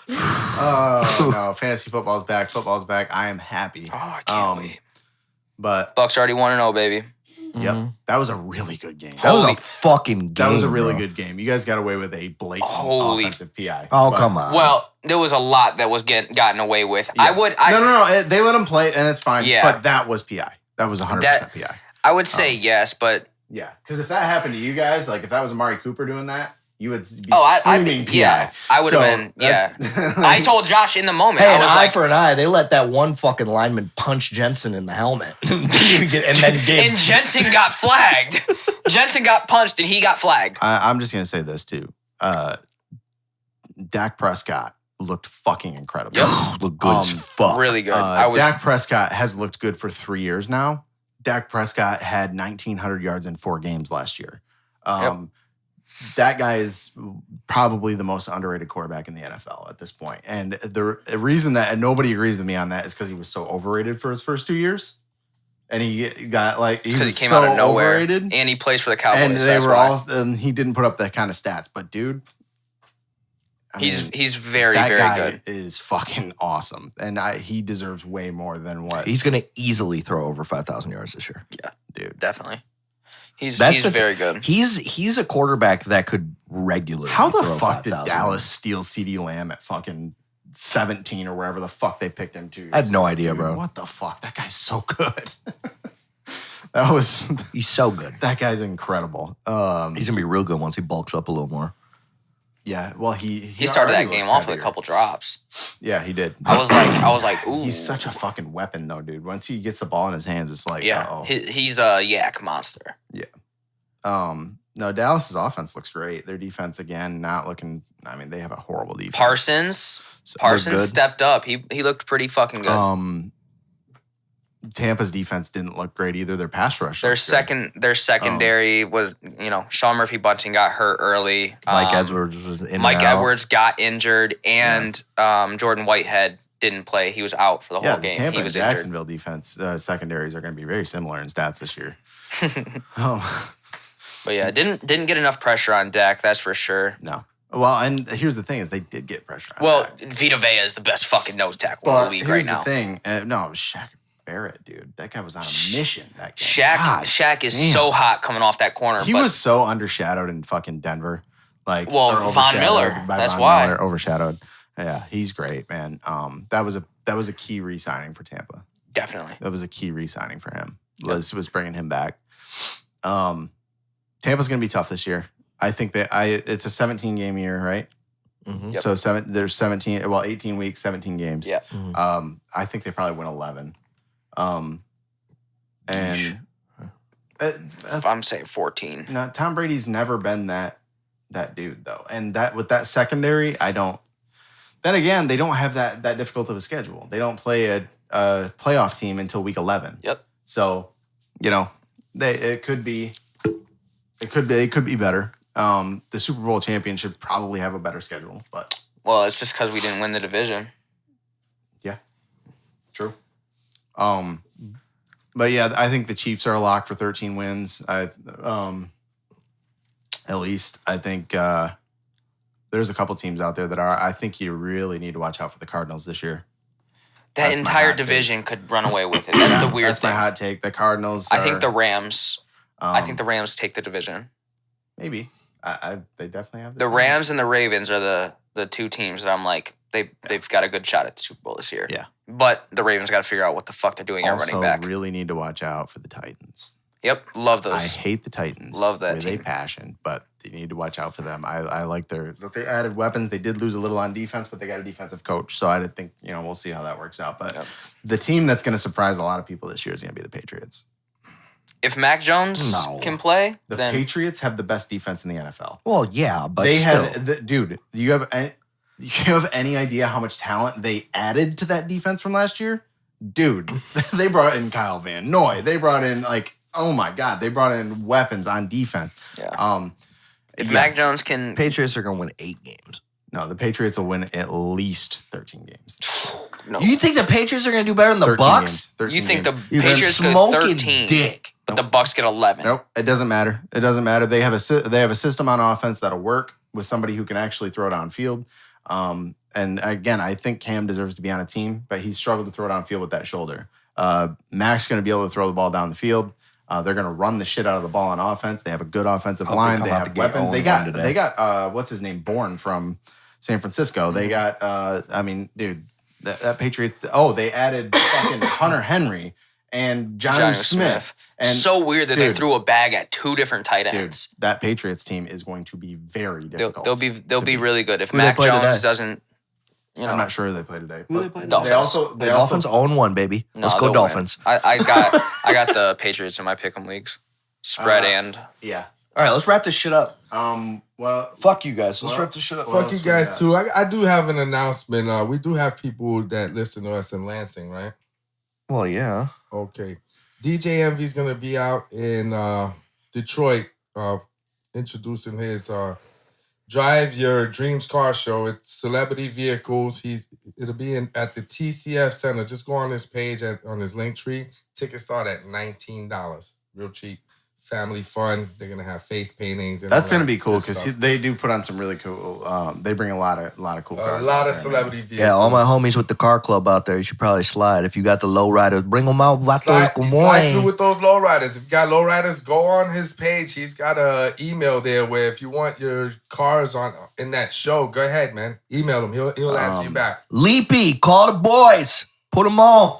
Oh, no. Fantasy football's back. Football's back. I am happy. Oh, I can't wait. But, Bucks already 1-0, baby. yep, that was a really good game. That was Holy- a fucking game. That was a really bro. good game. You guys got away with a blatant Holy- offensive PI. Oh, But- come on. Well, there was a lot that was gotten away with. Yeah. I They let him play, and it's fine. Yeah. But that was PI. That was 100% PI. I would say yes, but Yeah. Because if that happened to you guys, like if that was Amari Cooper doing that, you would be I'd screaming be, PI. yeah, I would have been. Yeah, I told Josh in the moment. Hey, I an was eye like, for an eye. They let that one fucking lineman punch Jensen in the helmet. and then gave. and Jensen got flagged. Jensen got punched and he got flagged. I'm just going to say this too. Dak Prescott looked fucking incredible. Look good as fuck. Really good. Dak Prescott has looked good for 3 years now. Dak Prescott had 1,900 yards in 4 games last year. That guy is probably the most underrated quarterback in the NFL at this point. And the reason that nobody agrees with me on that is because he was so overrated for his first 2 years. And he got like, he Because was he came so out of nowhere. overrated. And he plays for the Cowboys. And they that's were why. all, and he didn't put up that kind of stats. But dude, I mean, He's very, that very guy good. is fucking awesome. And he deserves way more than what. He's going to easily throw over 5,000 yards this year. Yeah, dude. definitely. He's the- very good. He's a quarterback that could regularly How the throw fuck did 5,000 Dallas yards. steal CD Lamb at fucking 17 or wherever the fuck they picked him to? I had no idea, Dude, bro. What the fuck? That guy's so good. He's so good. That guy's incredible. He's going to be real good once he bulks up a little more. Yeah, well, He started already that game looked off with a heavier. couple drops. Yeah, he did. I was like, ooh. He's such a fucking weapon, though, dude. Once he gets the ball in his hands, it's like, Yeah, uh-oh. he's a yak monster. No, Dallas's offense looks great. Their defense, again, not looking. I mean, they have a horrible defense. Parsons good. stepped up. He looked pretty fucking good. Tampa's defense didn't look great either. Their pass rush. Their looked good. their secondary was, Sean Murphy Bunting got hurt early. Mike Edwards was in. Mike and out. Edwards got injured, and Jordan Whitehead didn't play. He was out for the whole game. Tampa He was and injured. Jacksonville defense secondaries are going to be very similar in stats this year. But yeah, didn't get enough pressure on Dak. That's for sure. No. Well, and here's the thing: is they did get pressure on Well, Dak. Vita Vea is the best fucking nose tackle in the league right now. Here's the thing: no, it was Shaq Barrett, dude. That guy was on a mission. That game. Shaq is damn. so hot coming off that corner. He was so undershadowed in fucking Denver. Or Von Miller. overshadowed by That's Von why. Miller, overshadowed. Yeah, he's great, man. That was a key re-signing for Tampa. Definitely. That was a key re-signing for him. Was bringing him back. Tampa's going to be tough this year. I think it's a 17-game year, right? Mm-hmm. Yep. So there's 18 weeks, 17 games. Yeah. Mm-hmm. I think they probably win 11. And I'm saying 14. no, Tom Brady's never been that dude though. And that with that secondary, I don't. Then again, they don't have that difficult of a schedule. They don't play a playoff team until week 11. Yep. So, it could be better. The Super Bowl champion should probably have a better schedule, but Well, it's just because we didn't win the division. yeah, true. But yeah, I think the Chiefs are a lock for 13 wins. At least I think there's a couple teams out there that are. I think you really need to watch out for the Cardinals this year. That That's my entire hot take. division could run away with it. That's the weird That's thing. my hot take. The Cardinals. I think are, the Rams. I think the um, Rams take the division. maybe. They definitely have The Rams and the Ravens are the two teams that I'm like they've got a good shot at the Super Bowl this year. Yeah. But the Ravens got to figure out what the fuck they're doing at running Also, back. really need to watch out for the Titans. Yep, love I those. hate the Titans. Love that with a team. passion, but you need to watch out for them. I like they added weapons. They did lose a little on defense, but they got a defensive coach. So I did think, we'll see how that works out. But Yep. the team that's going to surprise a lot of people this year is going to be the Patriots. If Mac Jones No. can play, The then Patriots have the best defense in the NFL. Well, yeah, but They still. had, dude, you have any idea how much talent they added to that defense from last year? Dude, they brought in Kyle Van Noy. They brought in oh my God, they brought in weapons on defense. Yeah. If yeah. Mac Jones can, Patriots are going to win 8 games. No, the Patriots will win at least 13 games. no. You think the Patriots are going to do better than the 13 Bucks? games. 13 You think the games. You're Patriots go smoking 13, dick. but the Bucks get 11. Nope, it doesn't matter. It doesn't matter. They have a system on offense that'll work with somebody who can actually throw downfield. And again, I think Cam deserves to be on a team, but he's struggled to throw downfield with that shoulder. Mac's going to be able to throw the ball down the field. They're going to run the shit out of the ball on offense. They have a good offensive Hope they line. come They out have the gate weapons. 0-1 They got what's his name, Bourne from San Francisco. They got dude, that Patriots. Oh, they added fucking Hunter Henry and Jonnu Smith. And so weird that they dude, threw a bag at 2 different tight dude, ends. that Patriots team is going to be very difficult. They'll be really good if Who they Mac play Jones today? doesn't. I'm not sure who they play today. Who they but play today? They also The Dolphins own 1, baby. No, Let's go they'll Dolphins. win. I got the Patriots in my pick'em leagues, spread and yeah. All right, let's wrap this shit up. Well, Fuck you guys. Let's Well, wrap this shit up. well, Fuck you else we guys got? too. I do have an announcement. We do have people that listen to us in Lansing, right? Well, yeah. Okay. DJ Envy's gonna be out in Detroit, introducing his Drive Your Dreams car show. It's celebrity vehicles. It'll be at the TCF Center. Just go on his page on his link tree. Tickets start at $19. Real cheap. Family fun. They're gonna have face paintings. And that's all going to that be cool good because stuff. they do put on some really cool. They bring a lot of cool cars. A lot out of there, celebrity man. vehicles. Yeah, all my homies with the car club out there, you should probably slide. If you got the low riders, bring them out. Slide through with those lowriders. If you got lowriders, go on his page. He's got a email there where if you want your cars in that show, go ahead, man. Email him. He'll answer you back. Leapy, call the boys. Put them on.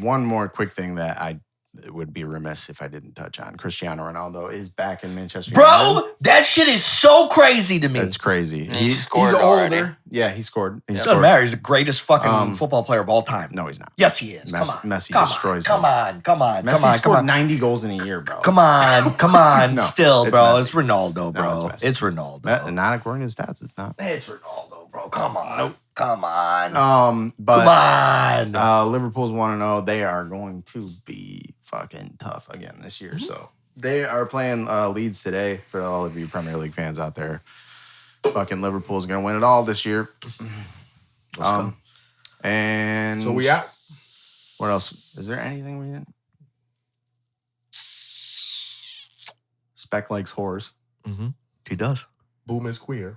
One more quick thing that it would be remiss if I didn't touch on Cristiano Ronaldo is back in Manchester United. Bro, that shit is so crazy to me. It's crazy. He He's scored older. already. Yeah, he scored. He It scored. doesn't matter. He's the greatest fucking football player of all time. No, he's not. Yes, he is. Messi come destroys on. him. Come on. Messi scored 90 goals in a year, bro. Come on. No, Still, it's bro. Messi. It's Ronaldo, bro. No, it's Messi. It's Ronaldo. Not according to his stats, it's not. It's Ronaldo, bro. Come on. Nope. Come on. But Come on. Liverpool's 1-0. They are going to be fucking tough again this year. So they are playing Leeds today for all of you Premier League fans out there. Fucking Liverpool's gonna win it all this year. Let's go. And So we out. what else? Is there anything we didn't? Speck likes whores. He does. Boom is queer.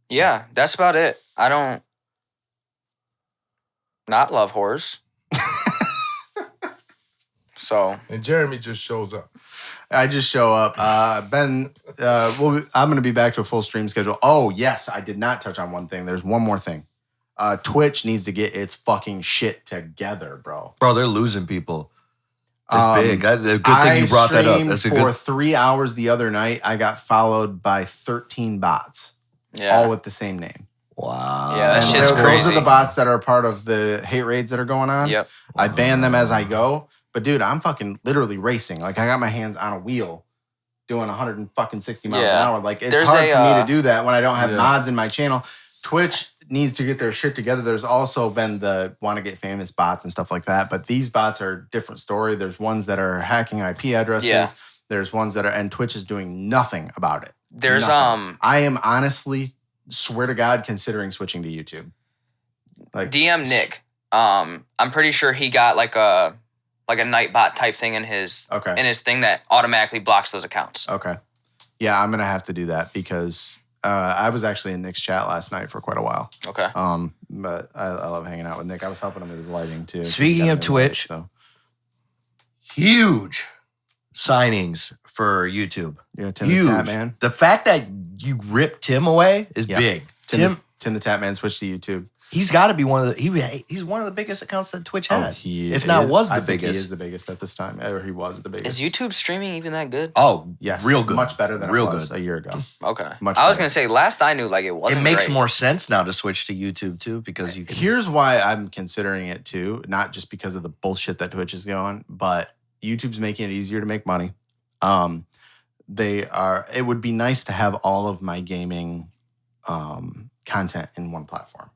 Yeah, that's about it. I don't not love horrors. So And Jeremy just shows up. I just show up. Ben, I'm going to be back to a full stream schedule. Oh, yes, I did not touch on one thing. There's one more thing. Twitch needs to get its fucking shit together, bro. Bro, they're losing people. It's big. That's a good thing you brought that up. That's a for good. 3 hours the other night. I got followed by 13 bots, yeah. all with the same name. Wow. Yeah, that And shit's those crazy. are the bots that are part of the hate raids that are going on. Yep. I ban them as I go. But dude, I'm fucking literally racing. Like I got my hands on a wheel doing 160 miles an Yeah. hour. Like it's There's hard a, for me to do that when I don't have Yeah. mods in my channel. Twitch needs to get their shit together. There's also been the want to get famous bots and stuff like that. But these bots are a different story. There's ones that are hacking IP addresses. Yeah. There's ones that are, and Twitch is doing nothing about it. There's Nothing. I am honestly, swear to God, considering switching to YouTube. Like DM Nick. I'm pretty sure he got like a Nightbot type thing in his thing that automatically blocks those accounts. Okay. Yeah, I'm gonna have to do that because I was actually in Nick's chat last night for quite a while. Okay. But I love hanging out with Nick. I was helping him with his lighting too. Speaking of Twitch, so. huge signings for YouTube. Yeah, Tim the Tap Man. The fact that you ripped Tim away is Yeah. big. Tim the Tap Man switched to YouTube. He's got to be one of the. He's one of the biggest accounts that Twitch had. He if not is- was the I think biggest. he is the biggest at this time, or he was the biggest. Is YouTube streaming even that good? Oh, Yes, real good. much better than real it was good. a year ago. Okay. Much I was better. gonna say last I knew like it wasn't. It makes great. more sense now to switch to YouTube too because you can. Here's why I'm considering it too, not just because of the bullshit that Twitch is going, but YouTube's making it easier to make money. It would be nice to have all of my gaming content in one platform.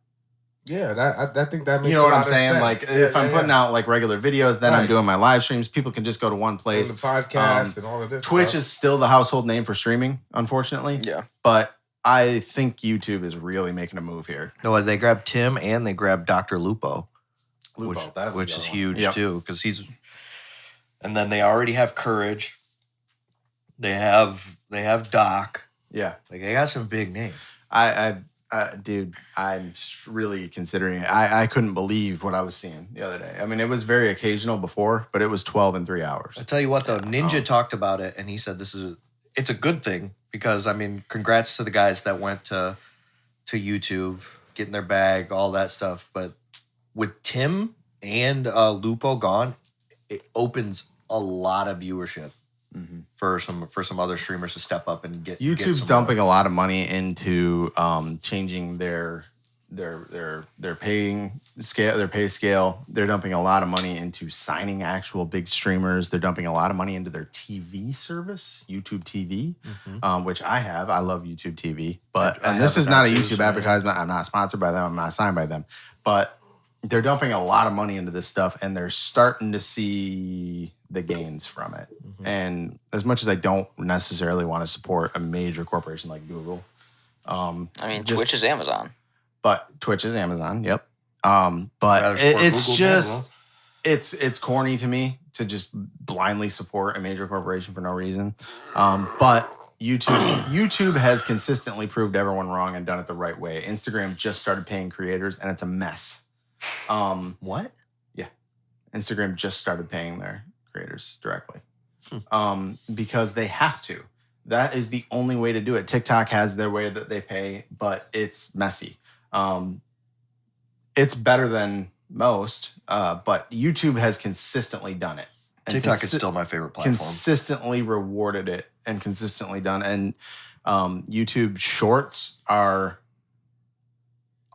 Yeah, I think that makes You know a what lot I'm of saying? sense. Like if I'm putting out like regular videos, then I'm Right. doing my live streams. People can just go to one And place. the podcast and all of this. Twitch stuff. is still the household name for streaming, unfortunately. Yeah. But I think YouTube is really making a move here. No, they grabbed Tim and they grabbed Dr. Lupo, Lupo, that was which the is other one. huge Yep. too because he's. And then they already have Courage. They have Doc. Yeah. Like they got some big names. Dude, I'm really considering it. I couldn't believe what I was seeing the other day. I mean, it was very occasional before, but it was 12 in 3 hours. I tell you what though, Ninja talked about it and he said it's a good thing because I mean, congrats to the guys that went to YouTube, getting their bag, all that stuff. But with Tim and Lupo gone, it opens a lot of viewership for some other streamers to step up and get. YouTube's some dumping a lot of money into changing their paying scale, their pay scale. They're dumping a lot of money into signing actual big streamers. They're dumping a lot of money into their TV service, YouTube TV, which I have. I love YouTube TV, but I and this have is it not a now too, YouTube so- advertisement. I'm not sponsored by them. I'm not signed by them, but they're dumping a lot of money into this stuff, and they're starting to see the gains from it. And as much as I don't necessarily want to support a major corporation like Google, I mean, just- Twitch is Amazon. but Twitch is Amazon. Yep. Rather But support it's Google just it's corny to me to just blindly support a major corporation for no reason. But YouTube has consistently proved everyone wrong and done it the right way. Instagram just started paying creators, and it's a mess. What? Instagram just started paying their creators directly because they have to. That is the only way to do it. TikTok has their way that they pay, but it's messy. It's better than most, but YouTube has consistently done it. And TikTok is still my favorite platform. Consistently rewarded it and consistently done. And YouTube Shorts are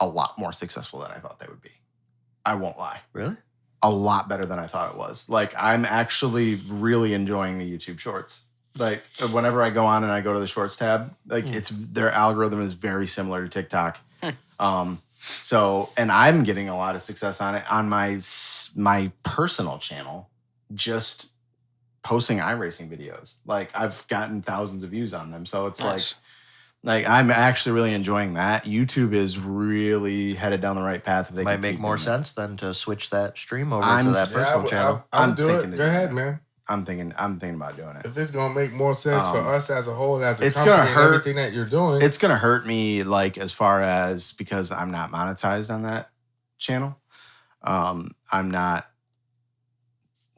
a lot more successful than I thought they would be. I won't lie. Really? A lot better than I thought it was. Like, I'm actually really enjoying the YouTube Shorts. Like, whenever I go on and I go to the Shorts tab, like, it's their algorithm is very similar to TikTok. So, and I'm getting a lot of success on it on my personal channel, just posting iRacing videos. Like, I've gotten thousands of views on them. So it's Nice. like I'm actually really enjoying that. YouTube is really headed down the right path. If they Might can make keep more doing it. sense than to switch that stream over I'm- to that Yeah, personal channel. I'm thinking doing it. to Go do ahead, that. man. I'm thinking about doing it. If it's gonna make more sense for us as a whole, as a It's company, gonna and hurt. everything that you're doing, It's gonna hurt me, like, as far as because I'm not monetized on that channel. I'm not,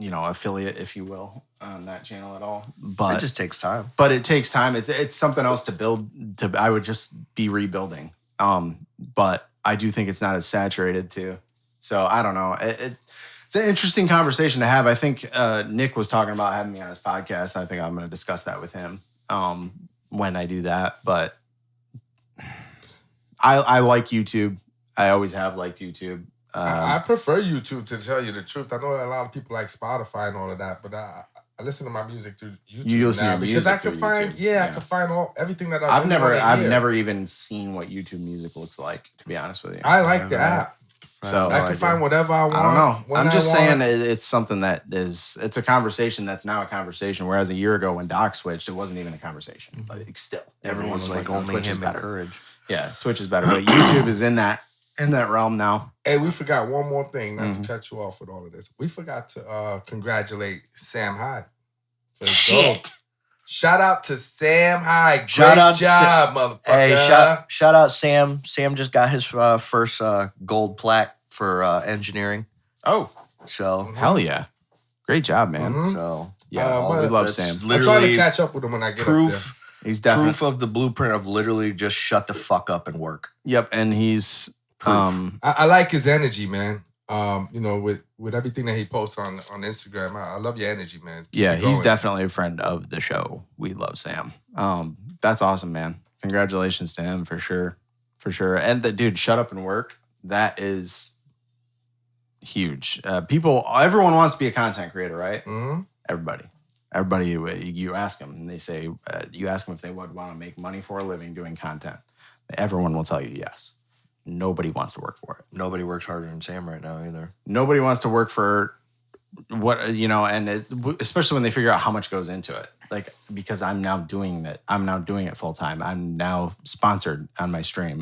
affiliate, if you will, on that channel at all. But It just takes time. but it takes time. It's something else to build. I would just be rebuilding. But I do think it's not as saturated too. So I don't know. It's an interesting conversation to have. I think Nick was talking about having me on his podcast. I think I'm going to discuss that with him when I do that. But I like YouTube. I always have liked YouTube. I prefer YouTube, to tell you the truth. I know a lot of people like Spotify and all of that, but I listen to my music through YouTube You listen to now your because music I can through find, YouTube. I can find everything that I've I've never even seen what YouTube music looks like, to be honest with you. I like the app. So I can find whatever I want. I don't know. when I'm just I want. saying it's something that it's a conversation that's now a conversation. Whereas a year ago when Doc switched, it wasn't even a conversation. But still, everyone was like, only Twitch is him better. and Courage. Yeah, Twitch is better. But YouTube is in that realm now. Hey, we forgot one more thing, not Mm-hmm. to cut you off with all of this. We forgot to congratulate Sam Hyde for his goal. Shout out to Sam Hyde. Great Shout out job, motherfucker. Hey, shout out Sam. Sam just got his first gold plaque for engineering. Oh, So, hell yeah. Great job, man. Mhm. so Yeah, but we love that's Sam. I'm trying to literally catch up with him when I get up proof He's definitely of the blueprint of literally just shut the fuck up and work. Yep, and he's there. I like his energy, man. With everything that he posts on Instagram, I love your energy, man. Keep yeah, it he's going. definitely a friend of the show. We love Sam. That's awesome, man. Congratulations to him for sure. For sure. And the dude, shut up and work. That is huge. Everyone wants to be a content creator, right? Mhm. Everybody, you ask them and they say, you ask them if they would want to make money for a living doing content. Everyone will tell you yes. Nobody wants to work for it. Nobody works harder than Sam right now either. Nobody wants to work for especially when they figure out how much goes into it. Like, because I'm now doing it full time. I'm now sponsored on my stream.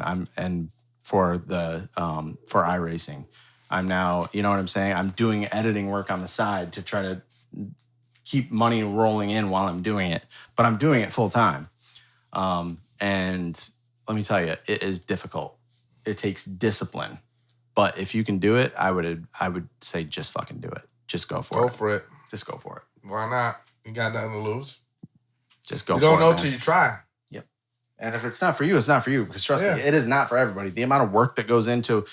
For iRacing. I'm now, you know what I'm saying? I'm doing editing work on the side to try to keep money rolling in while I'm doing it, but I'm doing it full time. And let me tell you, it is difficult. It takes discipline, but if you can do it, I would say just fucking do it. Just go for it. Go for it. Just go for it. Why not? You got nothing to lose. Just go You for it. don't know man. till you try. Yep. And if it's not for you, it's not for you. Because trust Yeah. me, it is not for everybody. The amount of work that goes into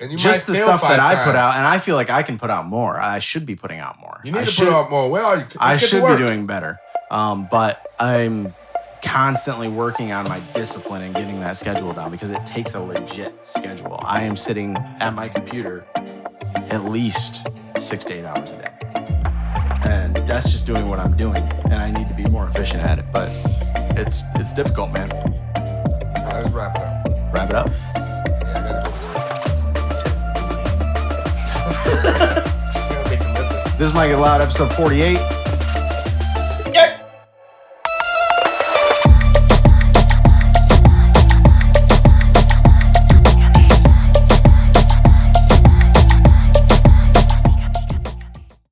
And you just might the fail stuff 5 that I put times. out, and I feel like I can put out more. I should be putting out more. You need to put out more. Where are you? Let's I get to should be work. doing better. But I'm constantly working on my discipline and getting that schedule down because it takes a legit schedule. I am sitting at my computer at least 6 to 8 hours a day. And that's just doing what I'm doing. And I need to be more efficient at it. But it's difficult, man. All right, let's wrap it up. Wrap it up. Yeah, I gotta go to work. Gotta make a living. This is Mike Get Loud, episode 48.